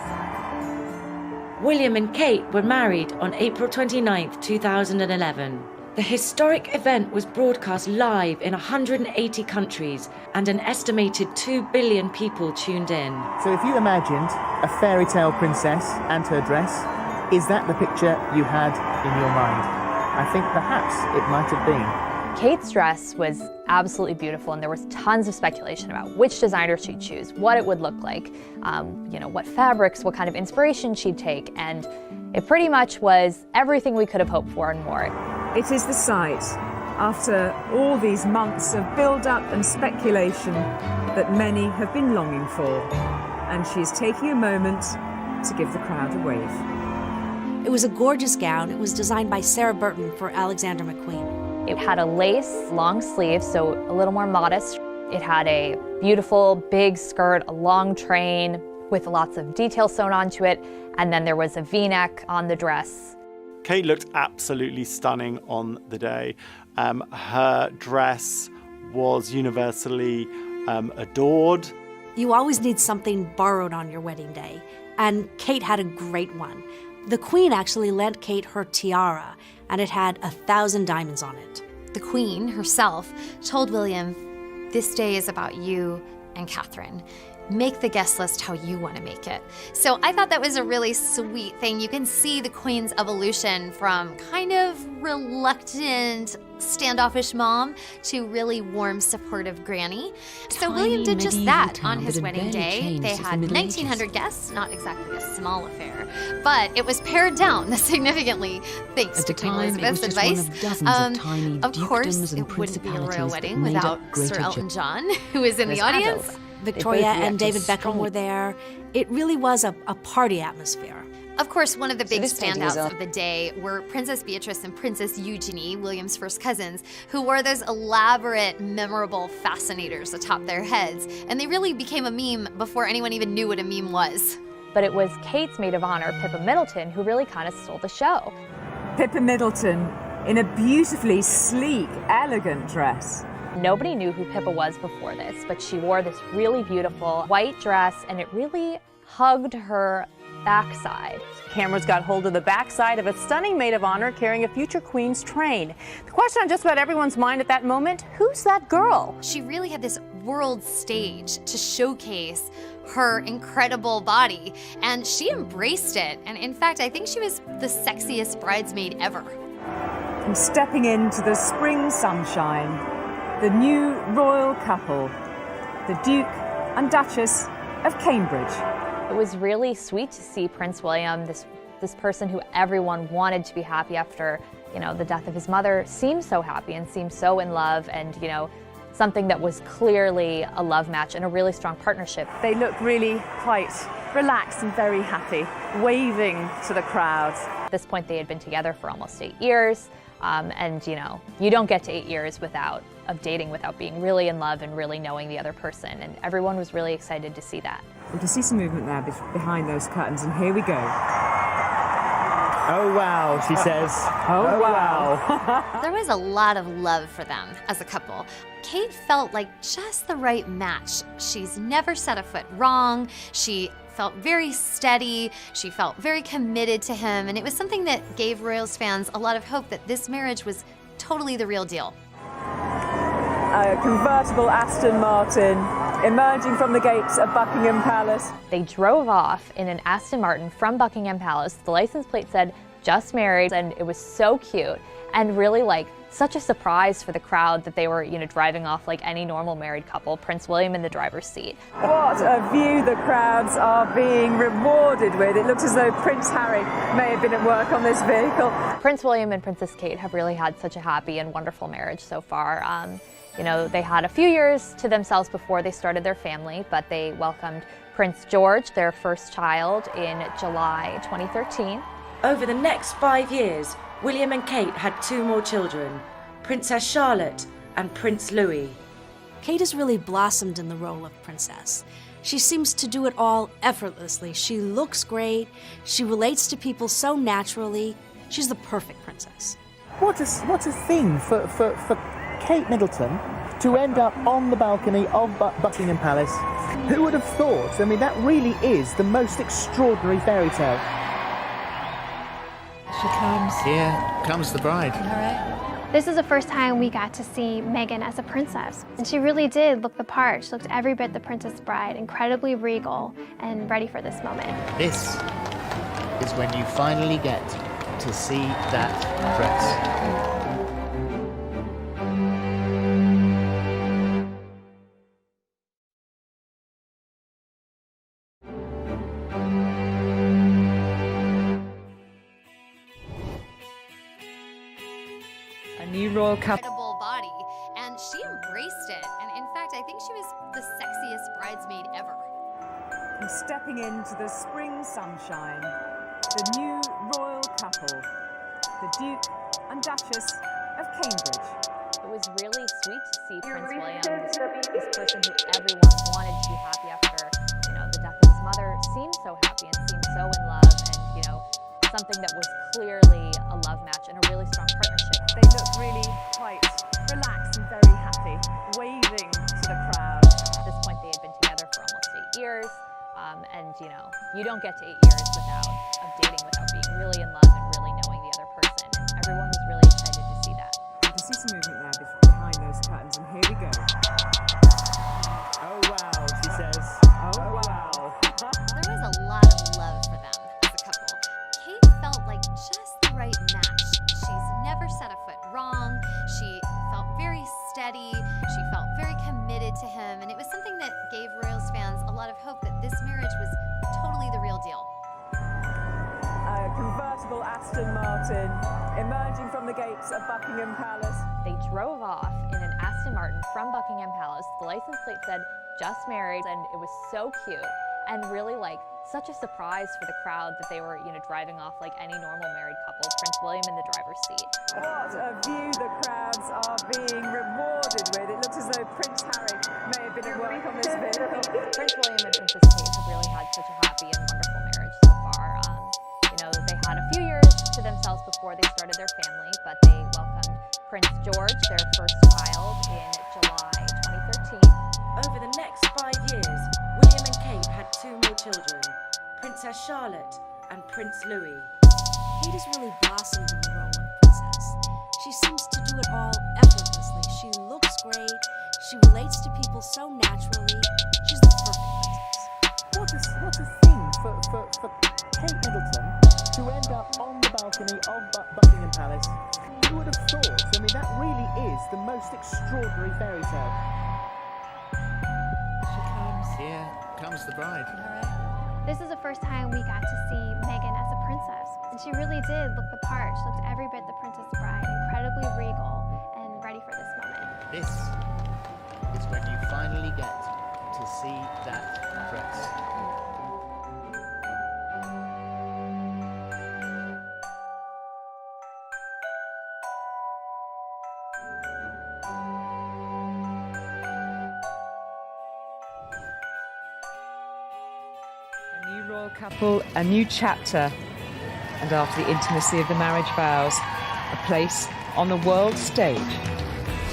Speaker 11: William and Kate were married on April 29, 2011. The historic event was broadcast live in 180 countries, and an estimated 2 billion people tuned in.
Speaker 14: So if you imagined a fairy tale princess and her dress, is that the picture you had in your mind? I think perhaps it might have been.
Speaker 12: Kate's dress was absolutely beautiful, and there was tons of speculation about which designer she'd choose, what it would look like, what fabrics, what kind of inspiration she'd take, and it pretty much was everything we could have hoped for and more.
Speaker 6: It is the sight, after all these months of build-up and speculation, that many have been longing for, and she is taking a moment to give the crowd a wave.
Speaker 9: It was a gorgeous gown. It was designed by Sarah Burton for Alexander McQueen.
Speaker 12: It had a lace long sleeve, so a little more modest. It had a beautiful big skirt, a long train with lots of detail sewn onto it, and then there was a V-neck on the dress.
Speaker 5: Kate looked absolutely stunning on the day. Her dress was universally adored.
Speaker 9: You always need something borrowed on your wedding day, and Kate had a great one. The Queen actually lent Kate her tiara, and it had 1,000 diamonds on it.
Speaker 10: The Queen herself told William, "This day is about you and Catherine. Make the guest list how you want to make it." So I thought that was a really sweet thing. You can see the Queen's evolution from kind of reluctant, standoffish mom to really warm, supportive granny. So William did just that on his wedding day. They had 1,900 guests, not exactly a small affair, but it was pared down significantly thanks to Queen Elizabeth's advice. Of course, it wouldn't be a royal wedding without Sir Elton John, who was in the audience.
Speaker 9: Victoria and David Beckham were there. It really was a party atmosphere.
Speaker 10: Of course, one of the big standouts of the day were Princess Beatrice and Princess Eugenie, William's first cousins, who wore those elaborate, memorable fascinators atop their heads. And they really became a meme before anyone even knew what a meme was.
Speaker 12: But it was Kate's maid of honor, Pippa Middleton, who really kind of stole the show.
Speaker 6: Pippa Middleton in a beautifully sleek, elegant dress.
Speaker 12: Nobody knew who Pippa was before this, but she wore this really beautiful white dress, and it really hugged her backside.
Speaker 15: Cameras got hold of the backside of a stunning maid of honor carrying a future queen's train. The question on just about everyone's mind at that moment, who's that girl?
Speaker 10: She really had this world stage to showcase her incredible body, and she embraced it. And in fact, I think she was the sexiest bridesmaid ever.
Speaker 6: And stepping into the spring sunshine, the new royal couple, the Duke and Duchess of Cambridge.
Speaker 12: It was really sweet to see Prince William, this person who everyone wanted to be happy after, the death of his mother, seem so happy and seem so in love, and, something that was clearly a love match and a really strong partnership.
Speaker 15: They looked really quite relaxed and very happy, waving to the crowd.
Speaker 12: At this point, they had been together for almost 8 years, and, you don't get to 8 years of dating without being really in love and really knowing the other person, and everyone was really excited to see that.
Speaker 6: We can see some movement there behind those curtains, and here we go.
Speaker 14: Oh wow, she says.
Speaker 6: Oh wow.
Speaker 10: There was a lot of love for them as a couple. Kate felt like just the right match. She's never set a foot wrong. She felt very steady. She felt very committed to him, and it was something that gave Royals fans a lot of hope that this marriage was totally the real deal.
Speaker 6: A convertible Aston Martin emerging from the gates of Buckingham Palace.
Speaker 12: They drove off in an Aston Martin from Buckingham Palace. The license plate said "just married," and it was so cute and really such a surprise for the crowd that they were, driving off like any normal married couple. Prince William in the driver's seat.
Speaker 6: What a view the crowds are being rewarded with. It looks as though Prince Harry may have been at work on this vehicle.
Speaker 12: Prince William and Princess Kate have really had such a happy and wonderful marriage so far. They had a few years to themselves before they started their family, but they welcomed Prince George, their first child, in July 2013.
Speaker 11: Over the next 5 years, William and Kate had 2 more children, Princess Charlotte and Prince Louis.
Speaker 9: Kate has really blossomed in the role of princess. She seems to do it all effortlessly. She looks great. She relates to people so naturally. She's the perfect princess.
Speaker 14: What a thing for Kate Middleton to end up on the balcony of Buckingham Palace. Who would have thought? I mean, that really is the most extraordinary fairy tale.
Speaker 15: She comes.
Speaker 14: Here comes the bride.
Speaker 15: All right.
Speaker 4: This is the first time we got to see Meghan as a princess. And she really did look the part. She looked every bit the Princess Bride, incredibly regal and ready for this moment.
Speaker 14: This is when you finally get to see that dress.
Speaker 6: Royal couple.
Speaker 10: Incredible body, and she embraced it. And in fact, I think she was the sexiest bridesmaid ever.
Speaker 6: And stepping into the spring sunshine, the new royal couple, the Duke and Duchess of Cambridge.
Speaker 12: It was really sweet to see Prince William, this person who everyone wanted to be happy after, the death of his mother, seemed so happy and seemed so in love, and something that was clearly a love match and a really strong partnership.
Speaker 6: They looked really quite relaxed and very happy, waving to the crowd.
Speaker 12: At this point, they had been together for almost 8 years, and you don't get to 8 years of dating without being really in love and really knowing the other person. And everyone was really excited to see that.
Speaker 6: You can see some movement there behind those curtains, and here we go.
Speaker 14: Oh wow, she says.
Speaker 6: Oh wow.
Speaker 10: There was a lot of love for them as a couple. Kate felt like just the right match. She's never set a foot wrong. She felt very steady. She felt very committed to him. And it was something that gave Royals fans a lot of hope that this marriage was totally the real deal.
Speaker 6: A convertible Aston Martin emerging from the gates of Buckingham Palace.
Speaker 12: They drove off in an Aston Martin from Buckingham Palace. The license plate said, "Just married," and it was so cute and really such a surprise for the crowd that they were, driving off like any normal married couple. Prince William in the driver's seat.
Speaker 6: What a view the crowds are being rewarded with. It looks as though Prince Harry may have been at work on this vehicle.
Speaker 12: Prince William and Princess Kate have really had such a happy and wonderful marriage so far. They had a few years to themselves before they started their family, but they welcomed Prince George, their first child, in July 2013.
Speaker 11: Over the next 5 years, William and Kate had 2 more children, Princess Charlotte and Prince Louis.
Speaker 9: Kate has really blossomed in the role of princess. She seems to do it all effortlessly. She looks great. She relates to people so naturally. She's the perfect princess.
Speaker 14: What a thing for Kate Middleton to end up on the balcony of Buckingham Palace. Who would have thought? I mean, that really is the most extraordinary fairy tale.
Speaker 15: She comes.
Speaker 14: Here comes the bride.
Speaker 4: This is the first time we got to see Meghan as a princess. And she really did look the part. She looked every bit the Princess Bride, incredibly regal and ready for this moment.
Speaker 14: This is when you finally get to see that dress.
Speaker 6: A new royal couple, a new chapter. And after the intimacy of the marriage vows, a place on the world stage.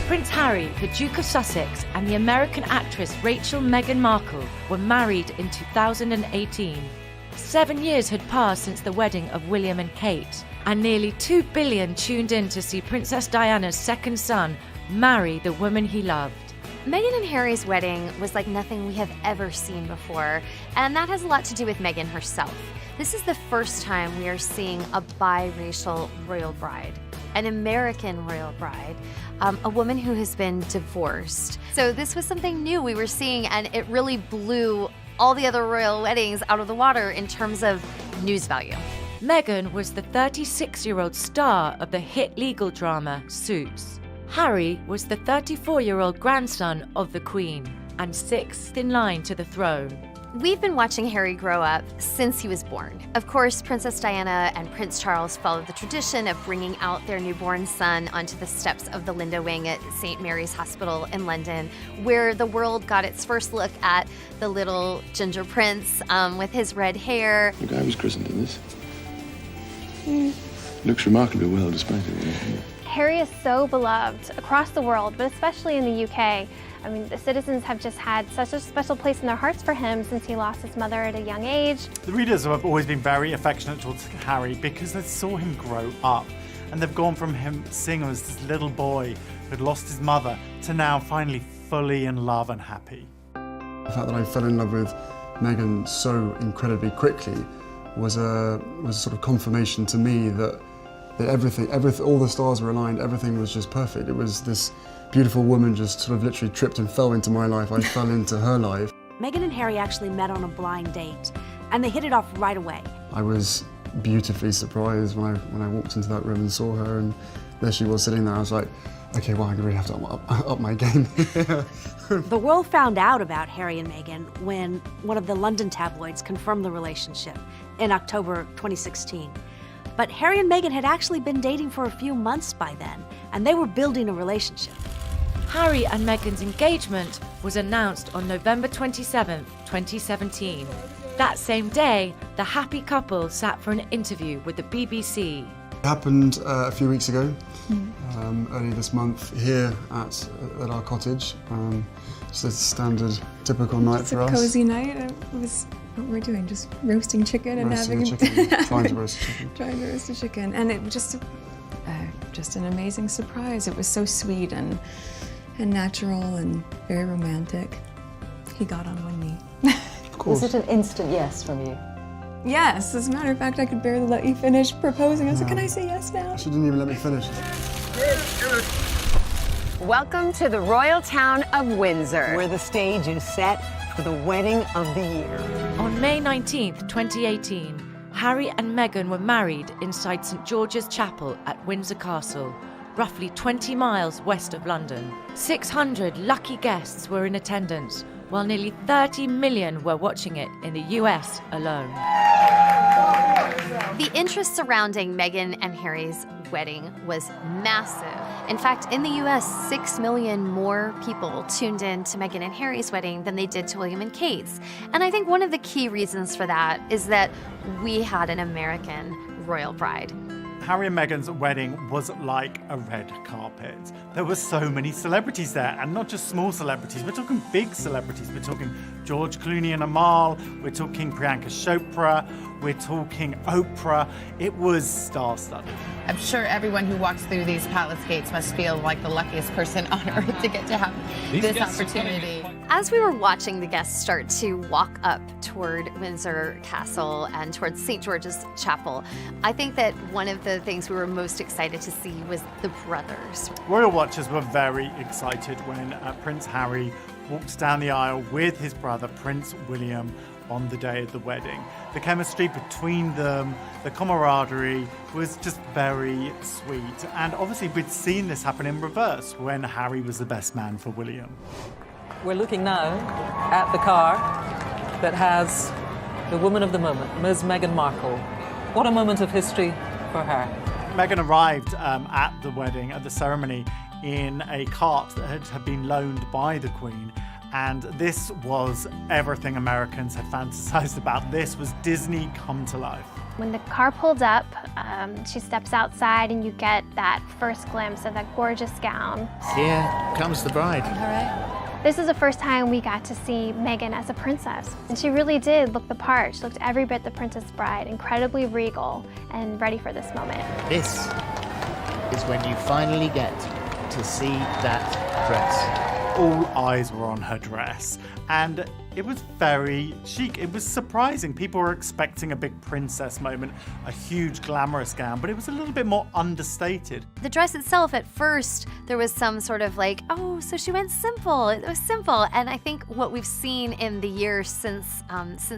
Speaker 11: Prince Harry, the Duke of Sussex, and the American actress Rachel Meghan Markle were married in 2018. 7 years had passed since the wedding of William and Kate, and nearly 2 billion tuned in to see Princess Diana's second son marry the woman he loved.
Speaker 10: Meghan and Harry's wedding was like nothing we have ever seen before, and that has a lot to do with Meghan herself. This is the first time we are seeing a biracial royal bride, an American royal bride, a woman who has been divorced. So this was something new we were seeing, and it really blew all the other royal weddings out of the water in terms of news value.
Speaker 11: Meghan was the 36-year-old star of the hit legal drama Suits. Harry was the 34-year-old grandson of the Queen and 6th in line to the throne.
Speaker 10: We've been watching Harry grow up since he was born. Of course, Princess Diana and Prince Charles followed the tradition of bringing out their newborn son onto the steps of the Linda Wing at St. Mary's Hospital in London, where the world got its first look at the little ginger prince with his red hair.
Speaker 24: Look, I was christened in this. looks remarkably well despite it.
Speaker 4: Harry is so beloved across the world, but especially in the UK. I mean, the citizens have just had such a special place in their hearts for him since he lost his mother at a young age.
Speaker 5: The readers have always been very affectionate towards Harry because they saw him grow up. And they've gone from him seeing him as this little boy who'd lost his mother to now finally fully in love and happy.
Speaker 24: The fact that I fell in love with Meghan so incredibly quickly was a sort of confirmation to me that everything, all the stars were aligned, everything was just perfect. It was this beautiful woman just sort of literally tripped and fell into my life. I fell into her life.
Speaker 9: Meghan and Harry actually met on a blind date, and they hit it off right away.
Speaker 24: I was beautifully surprised when I walked into that room and saw her, and there she was sitting there. I was like, okay, well, I really have to up my game.
Speaker 9: The world found out about Harry and Meghan when one of the London tabloids confirmed the relationship in October 2016. But Harry and Meghan had actually been dating for a few months by then, and they were building a relationship.
Speaker 11: Harry and Meghan's engagement was announced on November 27, 2017. That same day, the happy couple sat for an interview with the BBC.
Speaker 24: It happened a few weeks ago, early this month, here at our cottage. Just a standard, typical night for us.
Speaker 16: It's a cozy night. It was what we're doing, just roasting chicken and
Speaker 24: trying to roast a chicken.
Speaker 16: Trying to roast a chicken, and it was just an amazing surprise. It was so sweet and natural and very romantic. He got on one knee.
Speaker 24: Of course.
Speaker 17: Was it an instant yes from you?
Speaker 16: Yes, as a matter of fact, I could barely let you finish proposing. I said, can I say yes now?
Speaker 24: She didn't even let me finish.
Speaker 18: Welcome to the royal town of Windsor, where the stage is set for the wedding of the year.
Speaker 11: On May 19th, 2018, Harry and Meghan were married inside St George's Chapel at Windsor Castle, roughly 20 miles west of London. 600 lucky guests were in attendance, while nearly 30 million were watching it in the US alone.
Speaker 10: The interest surrounding Meghan and Harry's wedding was massive. In fact, in the US, 6 million more people tuned in to Meghan and Harry's wedding than they did to William and Kate's. And I think one of the key reasons for that is that we had an American royal bride.
Speaker 5: Harry and Meghan's wedding was like a red carpet. There were so many celebrities there, and not just small celebrities. We're talking big celebrities. We're talking George Clooney and Amal. We're talking Priyanka Chopra. We're talking Oprah. It was star-studded.
Speaker 19: I'm sure everyone who walks through these palace gates must feel like the luckiest person on earth to get to have this opportunity.
Speaker 10: As we were watching the guests start to walk up toward Windsor Castle and towards St. George's Chapel, I think that one of the things we were most excited to see was the brothers.
Speaker 5: Royal watchers were very excited when Prince Harry walked down the aisle with his brother, Prince William, on the day of the wedding. The chemistry between them, the camaraderie was just very sweet. And obviously we'd seen this happen in reverse when Harry was the best man for William.
Speaker 17: We're looking now at the car that has the woman of the moment, Ms. Meghan Markle. What a moment of history for her.
Speaker 5: Meghan arrived at the wedding, at the ceremony, in a cart that had been loaned by the Queen. And this was everything Americans had fantasized about. This was Disney come to life.
Speaker 4: When the car pulled up, she steps outside and you get that first glimpse of that gorgeous gown.
Speaker 20: Here comes the bride.
Speaker 4: All right. This is the first time we got to see Meghan as a princess. And she really did look the part. She looked every bit the Princess Bride, incredibly regal and ready for this moment.
Speaker 20: This is when you finally get to see that dress.
Speaker 5: All eyes were on her dress, and it was very chic. It was surprising. People were expecting a big princess moment, a huge glamorous gown, but it was a little bit more understated.
Speaker 10: The dress itself, at first, there was some sort of like, oh, so she went simple. It was simple. And I think what we've seen in the years since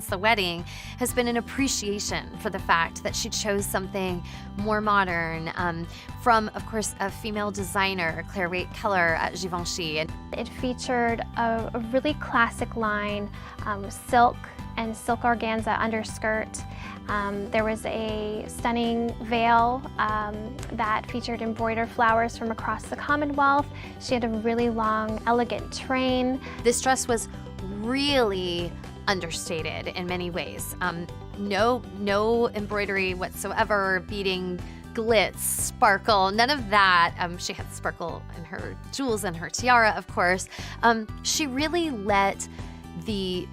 Speaker 10: the wedding has been an appreciation for the fact that she chose something more modern from, of course, a female designer, Claire Waite Keller at Givenchy. And
Speaker 4: it featured a really classic line, silk and silk organza underskirt. There was a stunning veil that featured embroidered flowers from across the Commonwealth. She had a really long, elegant train.
Speaker 10: This dress was really understated in many ways. No embroidery whatsoever, beading glitz, sparkle, none of that. She had sparkle in her jewels and her tiara, of course. She really let the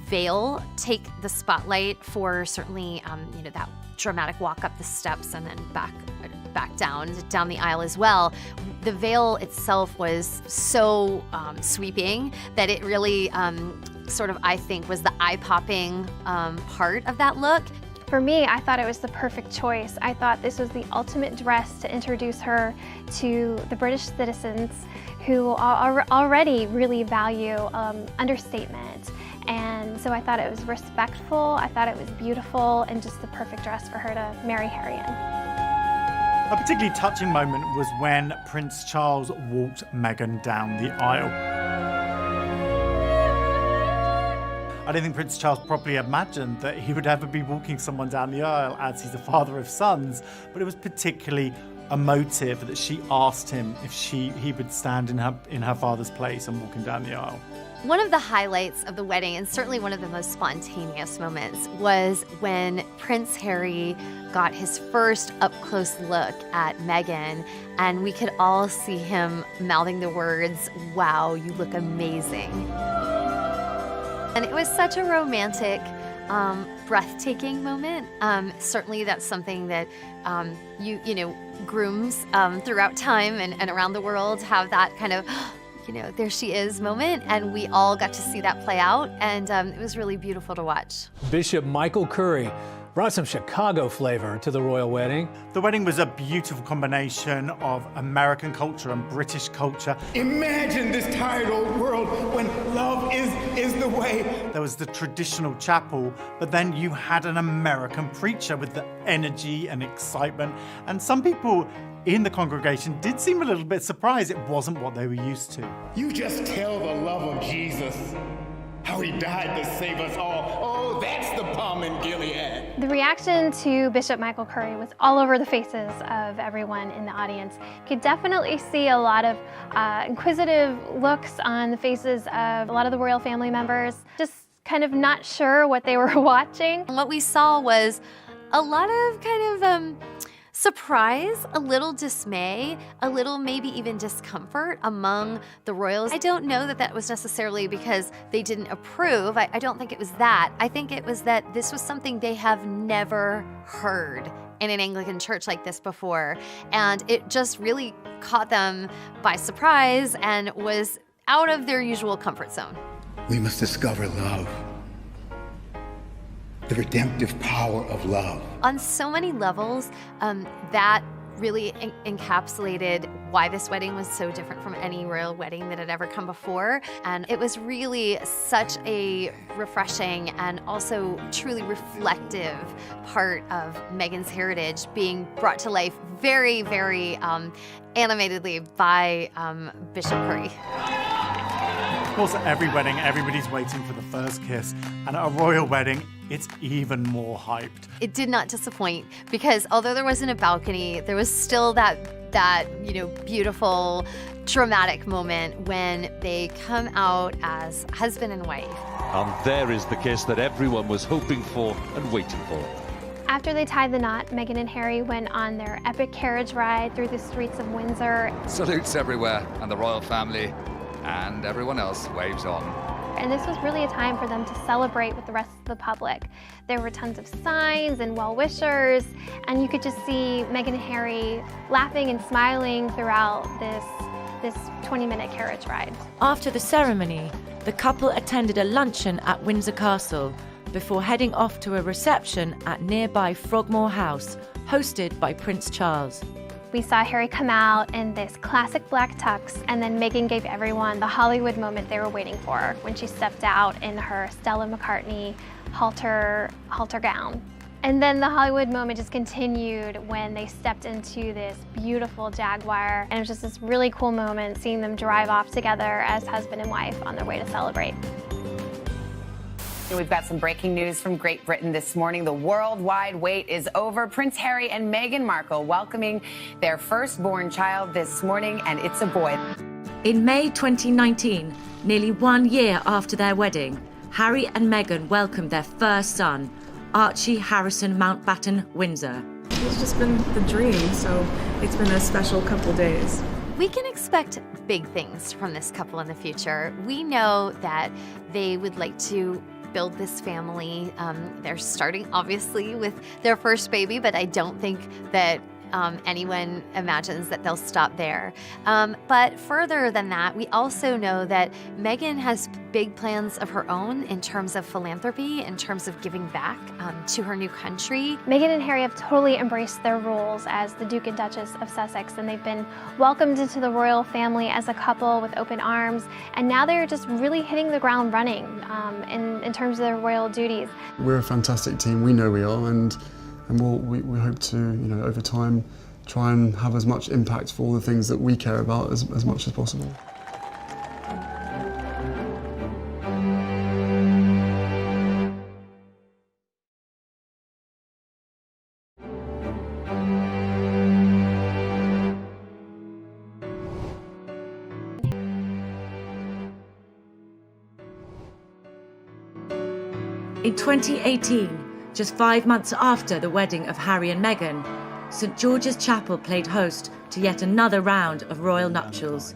Speaker 10: veil take the spotlight for certainly, that dramatic walk up the steps and then back down the aisle as well. The veil itself was so sweeping that it really I think was the eye-popping part of that look.
Speaker 4: For me, I thought it was the perfect choice. I thought this was the ultimate dress to introduce her to the British citizens who already really value understatement. And so I thought it was respectful, I thought it was beautiful, and just the perfect dress for her to marry Harry in.
Speaker 5: A particularly touching moment was when Prince Charles walked Meghan down the aisle. I don't think Prince Charles probably imagined that he would ever be walking someone down the aisle, as he's a father of sons, but it was particularly emotive that she asked him if he would stand in her father's place and walk him down the aisle.
Speaker 10: One of the highlights of the wedding, and certainly one of the most spontaneous moments, was when Prince Harry got his first up-close look at Meghan, and we could all see him mouthing the words, "Wow, you look amazing." And it was such a romantic, breathtaking moment. Certainly that's something that grooms throughout time and around the world have that kind of, there she is moment, and we all got to see that play out, and it was really beautiful to watch.
Speaker 1: Bishop Michael Curry brought some Chicago flavor to the royal wedding.
Speaker 5: The wedding was a beautiful combination of American culture and British culture.
Speaker 2: Imagine this tired old world when love is the way.
Speaker 5: There was the traditional chapel, but then you had an American preacher with the energy and excitement, and some people in the congregation did seem a little bit surprised it wasn't what they were used to.
Speaker 2: You just tell the love of Jesus, how he died to save us all. Oh, that's the balm in Gilead.
Speaker 4: The reaction to Bishop Michael Curry was all over the faces of everyone in the audience. You could definitely see a lot of inquisitive looks on the faces of a lot of the royal family members, just kind of not sure what they were watching.
Speaker 10: And what we saw was a lot of kind of surprise, a little dismay, a little maybe even discomfort among the royals. I don't know that that was necessarily because they didn't approve. I don't think it was that. I think it was that this was something they have never heard in an Anglican church like this before. And it just really caught them by surprise and was out of their usual comfort zone.
Speaker 2: We must discover love. The redemptive power of love.
Speaker 10: On so many levels, that really encapsulated why this wedding was so different from any royal wedding that had ever come before. And it was really such a refreshing and also truly reflective part of Meghan's heritage being brought to life very, very animatedly by Bishop Curry.
Speaker 5: Of course, at every wedding, everybody's waiting for the first kiss, and at a royal wedding, it's even more hyped.
Speaker 10: It did not disappoint, because although there wasn't a balcony, there was still that beautiful, dramatic moment when they come out as husband and wife.
Speaker 21: And there is the kiss that everyone was hoping for and waiting for.
Speaker 4: After they tied the knot, Meghan and Harry went on their epic carriage ride through the streets of Windsor.
Speaker 23: Salutes everywhere, and the royal family and everyone else waves on.
Speaker 4: And this was really a time for them to celebrate with the rest of the public. There were tons of signs and well-wishers, and you could just see Meghan and Harry laughing and smiling throughout this 20-minute carriage ride.
Speaker 11: After the ceremony, the couple attended a luncheon at Windsor Castle before heading off to a reception at nearby Frogmore House, hosted by Prince Charles.
Speaker 4: We saw Harry come out in this classic black tux, and then Meghan gave everyone the Hollywood moment they were waiting for when she stepped out in her Stella McCartney halter gown. And then the Hollywood moment just continued when they stepped into this beautiful Jaguar, and it was just this really cool moment seeing them drive off together as husband and wife on their way to celebrate.
Speaker 25: We've got some breaking news from Great Britain this morning. The worldwide wait is over. Prince Harry and Meghan Markle welcoming their firstborn child this morning, and it's a boy.
Speaker 11: In May 2019, nearly 1 year after their wedding, Harry and Meghan welcomed their first son, Archie Harrison Mountbatten Windsor.
Speaker 16: she's just been the dream, so it's been a special couple days.
Speaker 10: We can expect big things from this couple in the future. We know that they would like to build this family. They're starting, obviously, with their first baby, but I don't think that anyone imagines that they'll stop there. But further than that, we also know that Meghan has big plans of her own in terms of philanthropy, in terms of giving back to her new country.
Speaker 4: Meghan and Harry have totally embraced their roles as the Duke and Duchess of Sussex, and they've been welcomed into the royal family as a couple with open arms, and now they're just really hitting the ground running in terms of their royal duties.
Speaker 24: We're a fantastic team, we know we are, and we hope to, over time, try and have as much impact for all the things that we care about as much as possible.
Speaker 11: In 2018, just 5 months after the wedding of Harry and Meghan, St George's Chapel played host to yet another round of royal nuptials,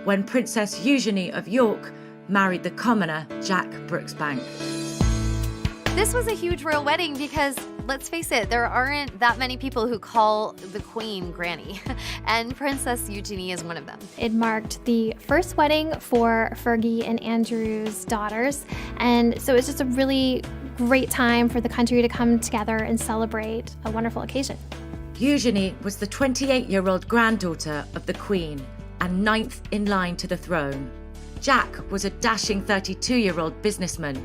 Speaker 11: when Princess Eugenie of York married the commoner Jack Brooksbank.
Speaker 10: This was a huge royal wedding because, let's face it, there aren't that many people who call the Queen Granny, and Princess Eugenie is one of them.
Speaker 4: It marked the first wedding for Fergie and Andrew's daughters, and so it's just a really great time for the country to come together and celebrate a wonderful occasion.
Speaker 11: Eugenie was the 28-year-old granddaughter of the Queen and 9th in line to the throne. Jack was a dashing 32-year-old businessman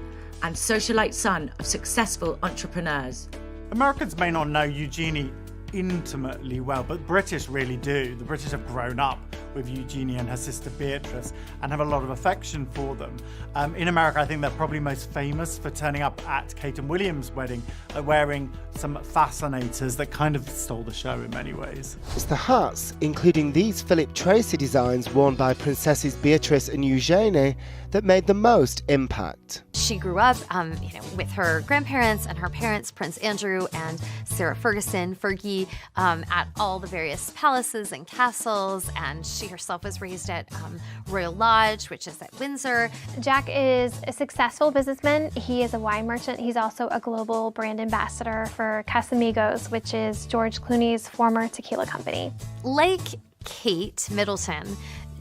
Speaker 11: and socialite son of successful entrepreneurs.
Speaker 5: Americans may not know Eugenie intimately well, but British really do. The British have grown up with Eugenie and her sister Beatrice and have a lot of affection for them. In America, I think they're probably most famous for turning up at Kate and William's wedding, wearing some fascinators that kind of stole the show in many ways.
Speaker 3: It's the hats, including these Philip Tracy designs worn by Princesses Beatrice and Eugenie, that made the most impact.
Speaker 10: She grew up with her grandparents and her parents, Prince Andrew and Sarah Ferguson, Fergie, at all the various palaces and castles, and she herself was raised at Royal Lodge, which is at Windsor.
Speaker 4: Jack is a successful businessman. He is a wine merchant. He's also a global brand ambassador for Casamigos, which is George Clooney's former tequila company.
Speaker 10: Like Kate Middleton,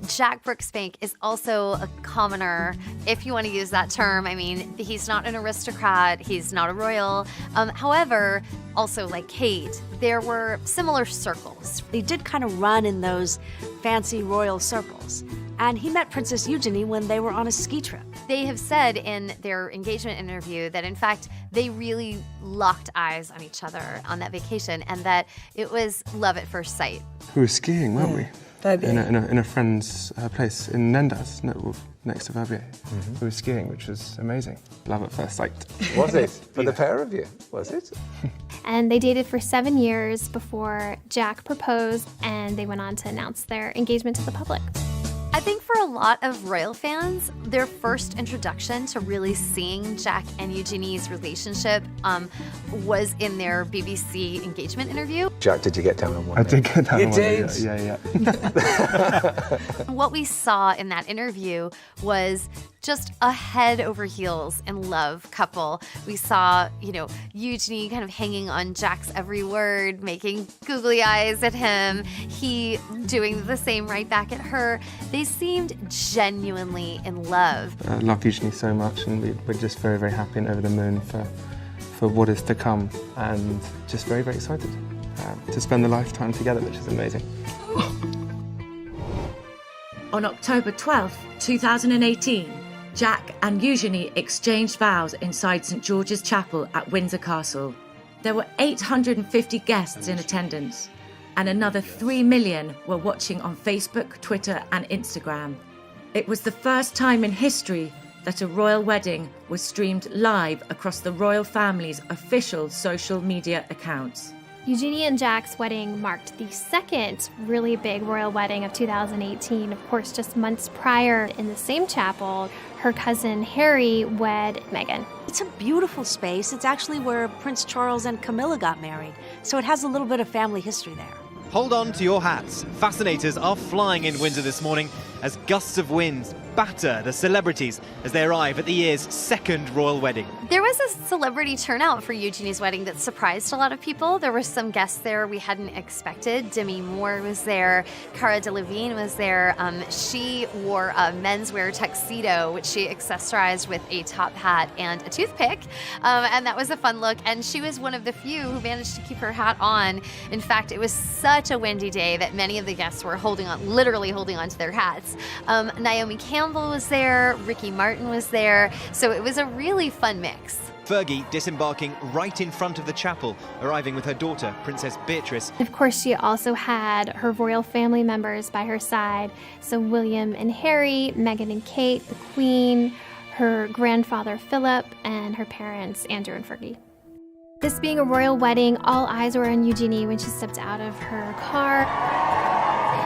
Speaker 10: Jack Brooksbank is also a commoner, if you want to use that term. I mean, he's not an aristocrat, he's not a royal. However, also like Kate, there were similar circles.
Speaker 9: They did kind of run in those fancy royal circles. And he met Princess Eugenie when they were on a ski trip.
Speaker 10: They have said in their engagement interview that, in fact, they really locked eyes on each other on that vacation and that it was love at first sight.
Speaker 7: We were skiing, weren't we? In a friend's place in Nendas, next to Verbier. We were skiing, which was amazing. Love at first sight.
Speaker 8: Was it? For the pair of you, was it?
Speaker 4: And they dated for 7 years before Jack proposed, and they went on to announce their engagement to the public.
Speaker 10: I think for a lot of royal fans, their first introduction to really seeing Jack and Eugenie's relationship was in their BBC engagement interview.
Speaker 8: Jack, did you get down on one?
Speaker 7: I did get down on one.
Speaker 8: You did?
Speaker 7: Yeah.
Speaker 10: What we saw in that interview was just a head over heels in love couple. We saw, Eugenie kind of hanging on Jack's every word, making googly eyes at him, he doing the same right back at her. They seemed genuinely in love.
Speaker 7: I love Eugenie so much, and we're just very, very happy and over the moon for what is to come, and just very, very excited to spend the lifetime together, which is amazing.
Speaker 11: On October 12th, 2018, Jack and Eugenie exchanged vows inside St George's Chapel at Windsor Castle. There were 850 guests in attendance, and another 3 million were watching on Facebook, Twitter, and Instagram. It was the first time in history that a royal wedding was streamed live across the royal family's official social media accounts.
Speaker 4: Eugenie and Jack's wedding marked the second really big royal wedding of 2018. Of course, just months prior in the same chapel, her cousin Harry wed Meghan.
Speaker 9: It's a beautiful space. It's actually where Prince Charles and Camilla got married, so it has a little bit of family history there.
Speaker 12: Hold on to your hats. Fascinators are flying in Windsor this morning as gusts of wind batter the celebrities as they arrive at the year's second royal wedding.
Speaker 10: There was a celebrity turnout for Eugenie's wedding that surprised a lot of people. There were some guests there we hadn't expected. Demi Moore was there. Cara Delevingne was there. She wore a menswear tuxedo, which she accessorized with a top hat and a toothpick. And that was a fun look. And she was one of the few who managed to keep her hat on. In fact, it was such a windy day that many of the guests were literally holding on to their hats. Naomi Campbell was there, Ricky Martin was there, so it was a really fun mix.
Speaker 12: Fergie disembarking right in front of the chapel, arriving with her daughter, Princess Beatrice.
Speaker 4: Of course, she also had her royal family members by her side, so William and Harry, Meghan and Kate, the Queen, her grandfather Philip, and her parents, Andrew and Fergie. This being a royal wedding, all eyes were on Eugenie when she stepped out of her car.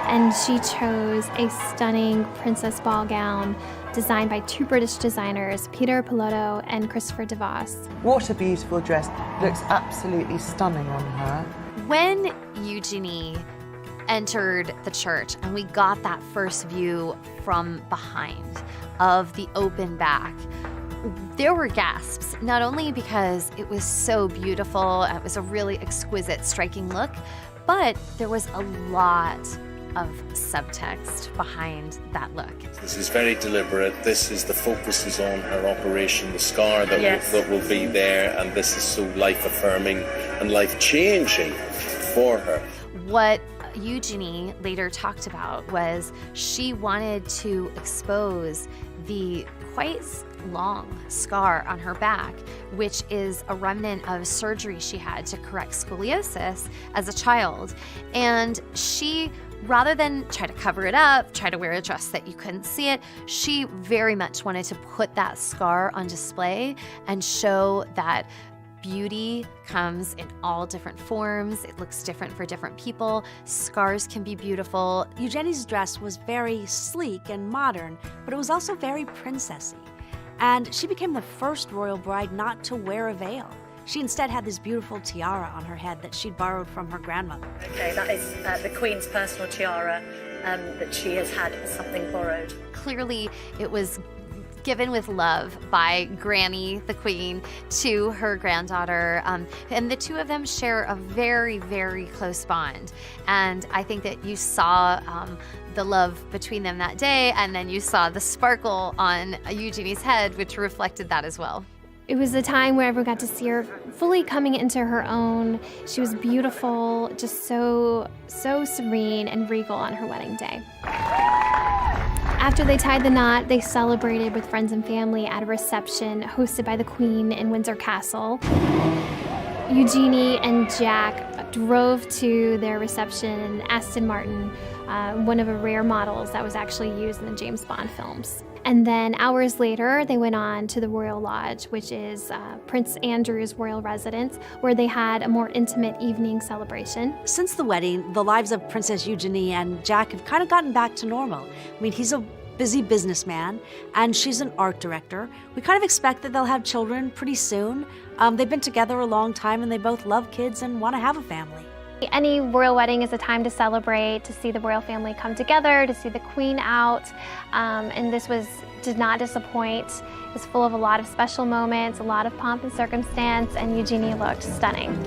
Speaker 4: And she chose a stunning princess ball gown designed by two British designers, Peter Pilotto and Christopher DeVos.
Speaker 13: What a beautiful dress. Looks absolutely stunning on her.
Speaker 10: When Eugenie entered the church and we got that first view from behind of the open back, there were gasps, not only because it was so beautiful, it was a really exquisite, striking look, but there was a lot of subtext behind that look.
Speaker 14: This is very deliberate. The focus is on her operation, the scar that will be there, and this is so life-affirming and life-changing for her.
Speaker 10: What Eugenie later talked about was she wanted to expose the quite long scar on her back, which is a remnant of surgery she had to correct scoliosis as a child. And she, rather than try to cover it up, try to wear a dress that you couldn't see it, she very much wanted to put that scar on display and show that beauty comes in all different forms. It looks different for different people. Scars can be beautiful.
Speaker 9: Eugenie's dress was very sleek and modern, but it was also very princessy. And she became the first royal bride not to wear a veil. She instead had this beautiful tiara on her head that she'd borrowed from her grandmother.
Speaker 15: Okay, that is the Queen's personal tiara that she has had something borrowed.
Speaker 10: Clearly, it was given with love by Granny, the Queen, to her granddaughter. And the two of them share a very, very close bond. And I think that you saw the love between them that day, and then you saw the sparkle on Eugenie's head, which reflected that as well.
Speaker 4: It was a time where everyone got to see her fully coming into her own. She was beautiful, just so serene and regal on her wedding day. After they tied the knot, they celebrated with friends and family at a reception hosted by the Queen in Windsor Castle. Eugenie and Jack drove to their reception in Aston Martin, one of the rare models that was actually used in the James Bond films. And then hours later, they went on to the Royal Lodge, which is Prince Andrew's royal residence, where they had a more intimate evening celebration.
Speaker 9: Since the wedding, the lives of Princess Eugenie and Jack have kind of gotten back to normal. I mean, he's a busy businessman, and she's an art director. We kind of expect that they'll have children pretty soon. They've been together a long time, and they both love kids and want to have a family.
Speaker 4: Any royal wedding is a time to celebrate, to see the royal family come together, to see the Queen out, and this did not disappoint. It was full of a lot of special moments, a lot of pomp and circumstance, and Eugenie looked stunning.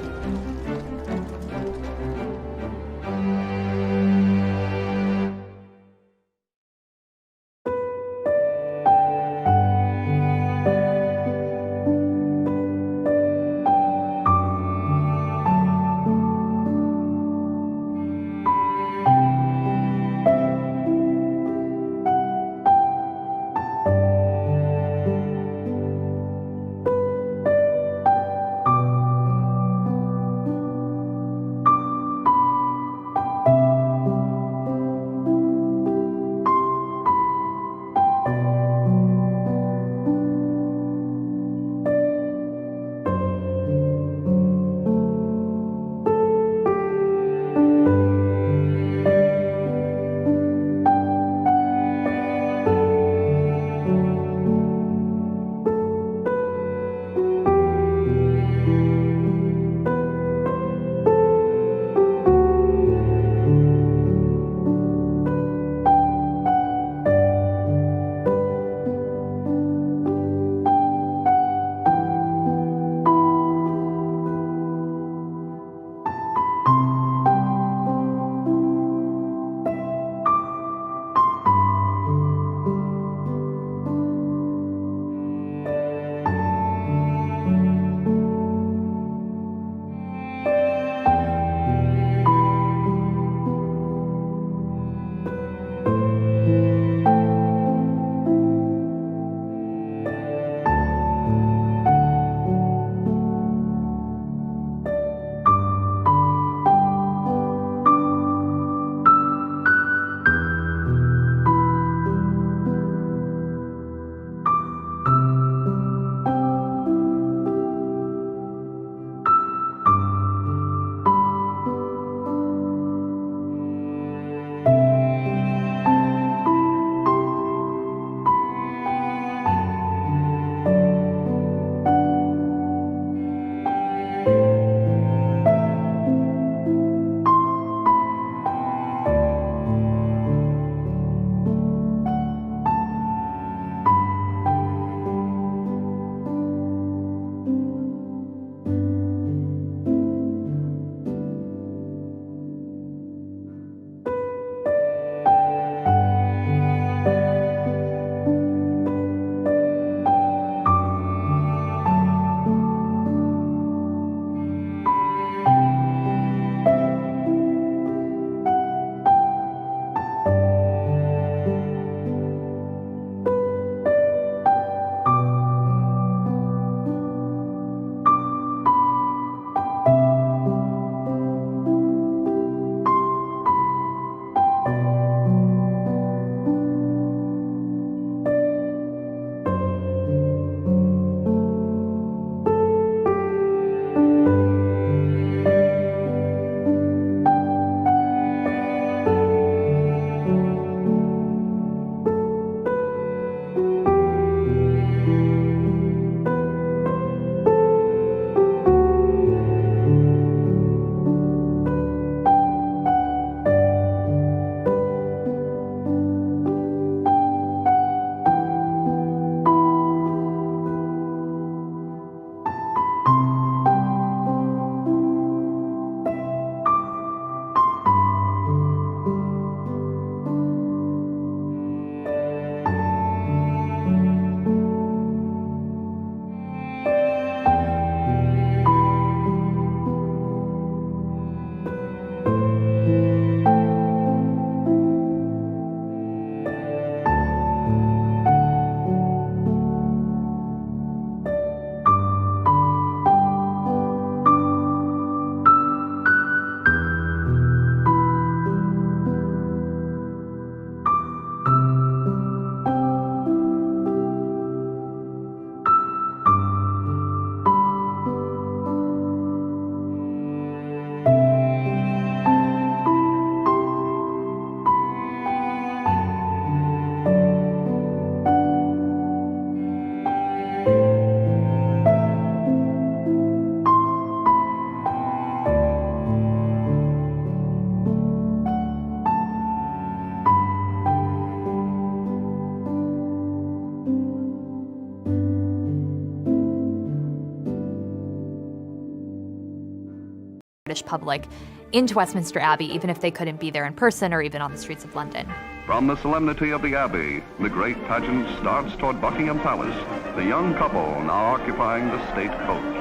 Speaker 6: British public into Westminster Abbey, even if they couldn't be there in person or even on the streets of London.
Speaker 17: From the solemnity of the Abbey, the great pageant starts toward Buckingham Palace, the young couple now occupying the state coach.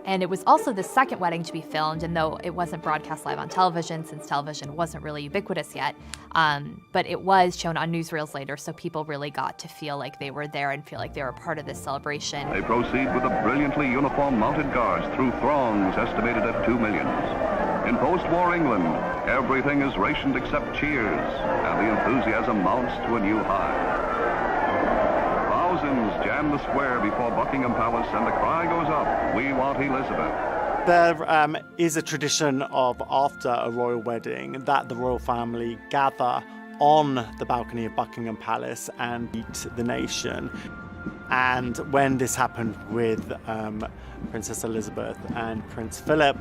Speaker 6: And it was also the second wedding to be filmed, and though it wasn't broadcast live on television, since television wasn't really ubiquitous yet, but it was shown on newsreels later, so people really got to feel like they were there and feel like they were part of this celebration.
Speaker 17: They proceed with a brilliantly uniformed mounted guards through throngs estimated at 2 million. In post-war England, everything is rationed except cheers, and the enthusiasm mounts to a new high. Thousands jam the square before Buckingham Palace, and the cry goes up, "We want Elizabeth."
Speaker 5: There is a tradition of, after a royal wedding, that the royal family gather on the balcony of Buckingham Palace and meet the nation. And when this happened with Princess Elizabeth and Prince Philip,